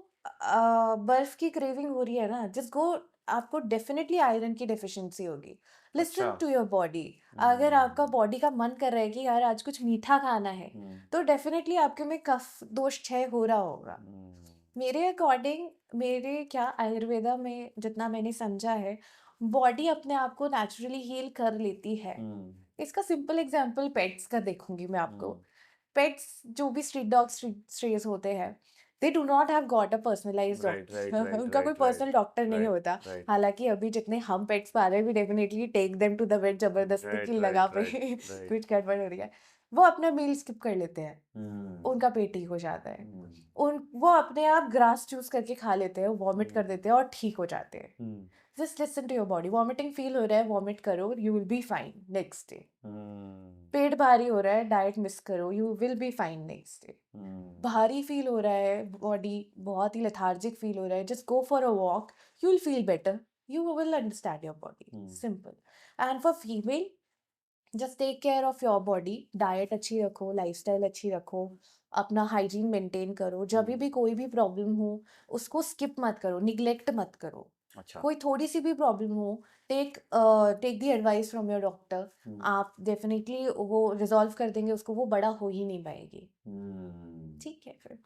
बर्फ की क्रेविंग हो रही है ना, जस्ट गो। आपको डेफिनेटली आयरन की डेफिशिएंसी होगी। अच्छा। Listen to your body. अगर आपका हम्म बॉडी का मन कर रहा है कि यार आज कुछ मीठा खाना है, हम्म तो डेफिनेटली आपके में कफ दोष क्षय हो रहा होगा। हम्म मेरे अकॉर्डिंग, मेरे क्या आयुर्वेदा में जितना मैंने समझा है, बॉडी अपने आप को नेचुरली हील कर लेती है। हम्म इसका सिंपल एग्जांपल पेट्स का देखूंगी मैं आपको। हम्म, पेट्स जो भी स्ट्रीट डॉग स्ट्रेज होते हैं, they do not have got a personalized right right doctor. Right उनका कोई राइट पर्सनल राइट डॉक्टर नहीं राइट होता। राइट हालांकि अभी जितने हम पेट्स पा रहे हैं, we definitely take them to the vet जबरदस्ती की राइट लगा राइट पे। Right right. कुछ गड़बड़ हो रही है, वो अपना मील स्किप कर लेते हैं, हम्म उनका पेट ठीक हो जाता है। हम्म उन वो अपने आप ग्रास चूज करके खा लेते हैं, वॉमिट कर हम्म देते हैं और ठीक हो जाते हैं। Hmm just listen to your body. Vomiting feel हो रहा है, वॉमिट करो, you will be fine next day. Hmm पेट भारी हो रहा है, डाइट मिस करो, you will be fine next day. Hmm भारी फील हो रहा है, बॉडी बहुत ही लेथार्जिक फील हो रहा है, just go for a walk, you will feel better. You will understand your body, hmm simple. And for female, just take care of your body. Diet अच्छी रखो, लाइफस्टाइल अच्छी रखो, अपना हाइजीन मेंटेन करो। जब भी हम्म, कोई भी प्रॉब्लम हो, उसको स्किप मत करो, निग्लेक्ट मत करो। अच्छा। कोई थोड़ी सी भी प्रॉब्लम हो, take take the advice from your doctor. Hmm आप डेफिनेटली वो रिजॉल्व कर देंगे उसको, वो बड़ा हो ही नहीं पाएगी। हम्म। ठीक है फिर,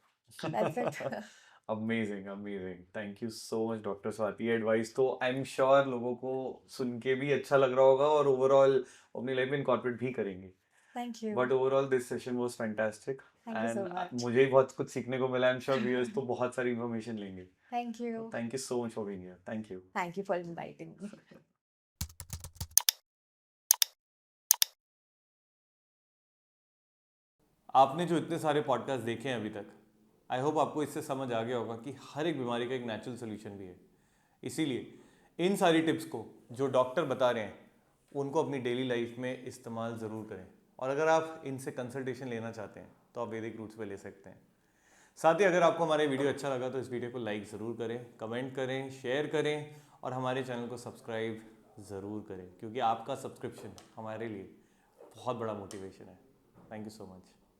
that's it. Amazing amazing, thank you so much doctor Swati. Advice तो आई एम श्योर लोगों को सुन के भी अच्छा लग रहा होगा और ओवरऑल अपनी लाइफ में इनकॉर्पोरेट भी करेंगे। Thank you. But overall this session was fantastic, thank you so and much. मुझे भी बहुत कुछ सीखने को मिला। आई एम श्योर व्यूअर्स तो बहुत सारी इन्फॉर्मेशन लेंगे। Thank you. Thank you so much for being here, thank you. Thank you for inviting me. आपने जो इतने सारे पॉडकास्ट देखे हैं अभी तक, आई होप आपको इससे समझ आ गया होगा कि हर एक बीमारी का एक नेचुरल सोल्यूशन भी है। इसीलिए इन सारी टिप्स को जो डॉक्टर बता रहे हैं उनको अपनी डेली लाइफ में इस्तेमाल ज़रूर करें। और अगर आप इनसे कंसल्टेशन लेना चाहते हैं तो आप वैदिक रूट्स पे ले सकते हैं। साथ ही अगर आपको हमारा वीडियो अच्छा लगा तो इस वीडियो को लाइक ज़रूर करें, कमेंट करें, शेयर करें और हमारे चैनल को सब्सक्राइब ज़रूर करें, क्योंकि आपका सब्सक्रिप्शन हमारे लिए बहुत बड़ा मोटिवेशन है। Thank you so much.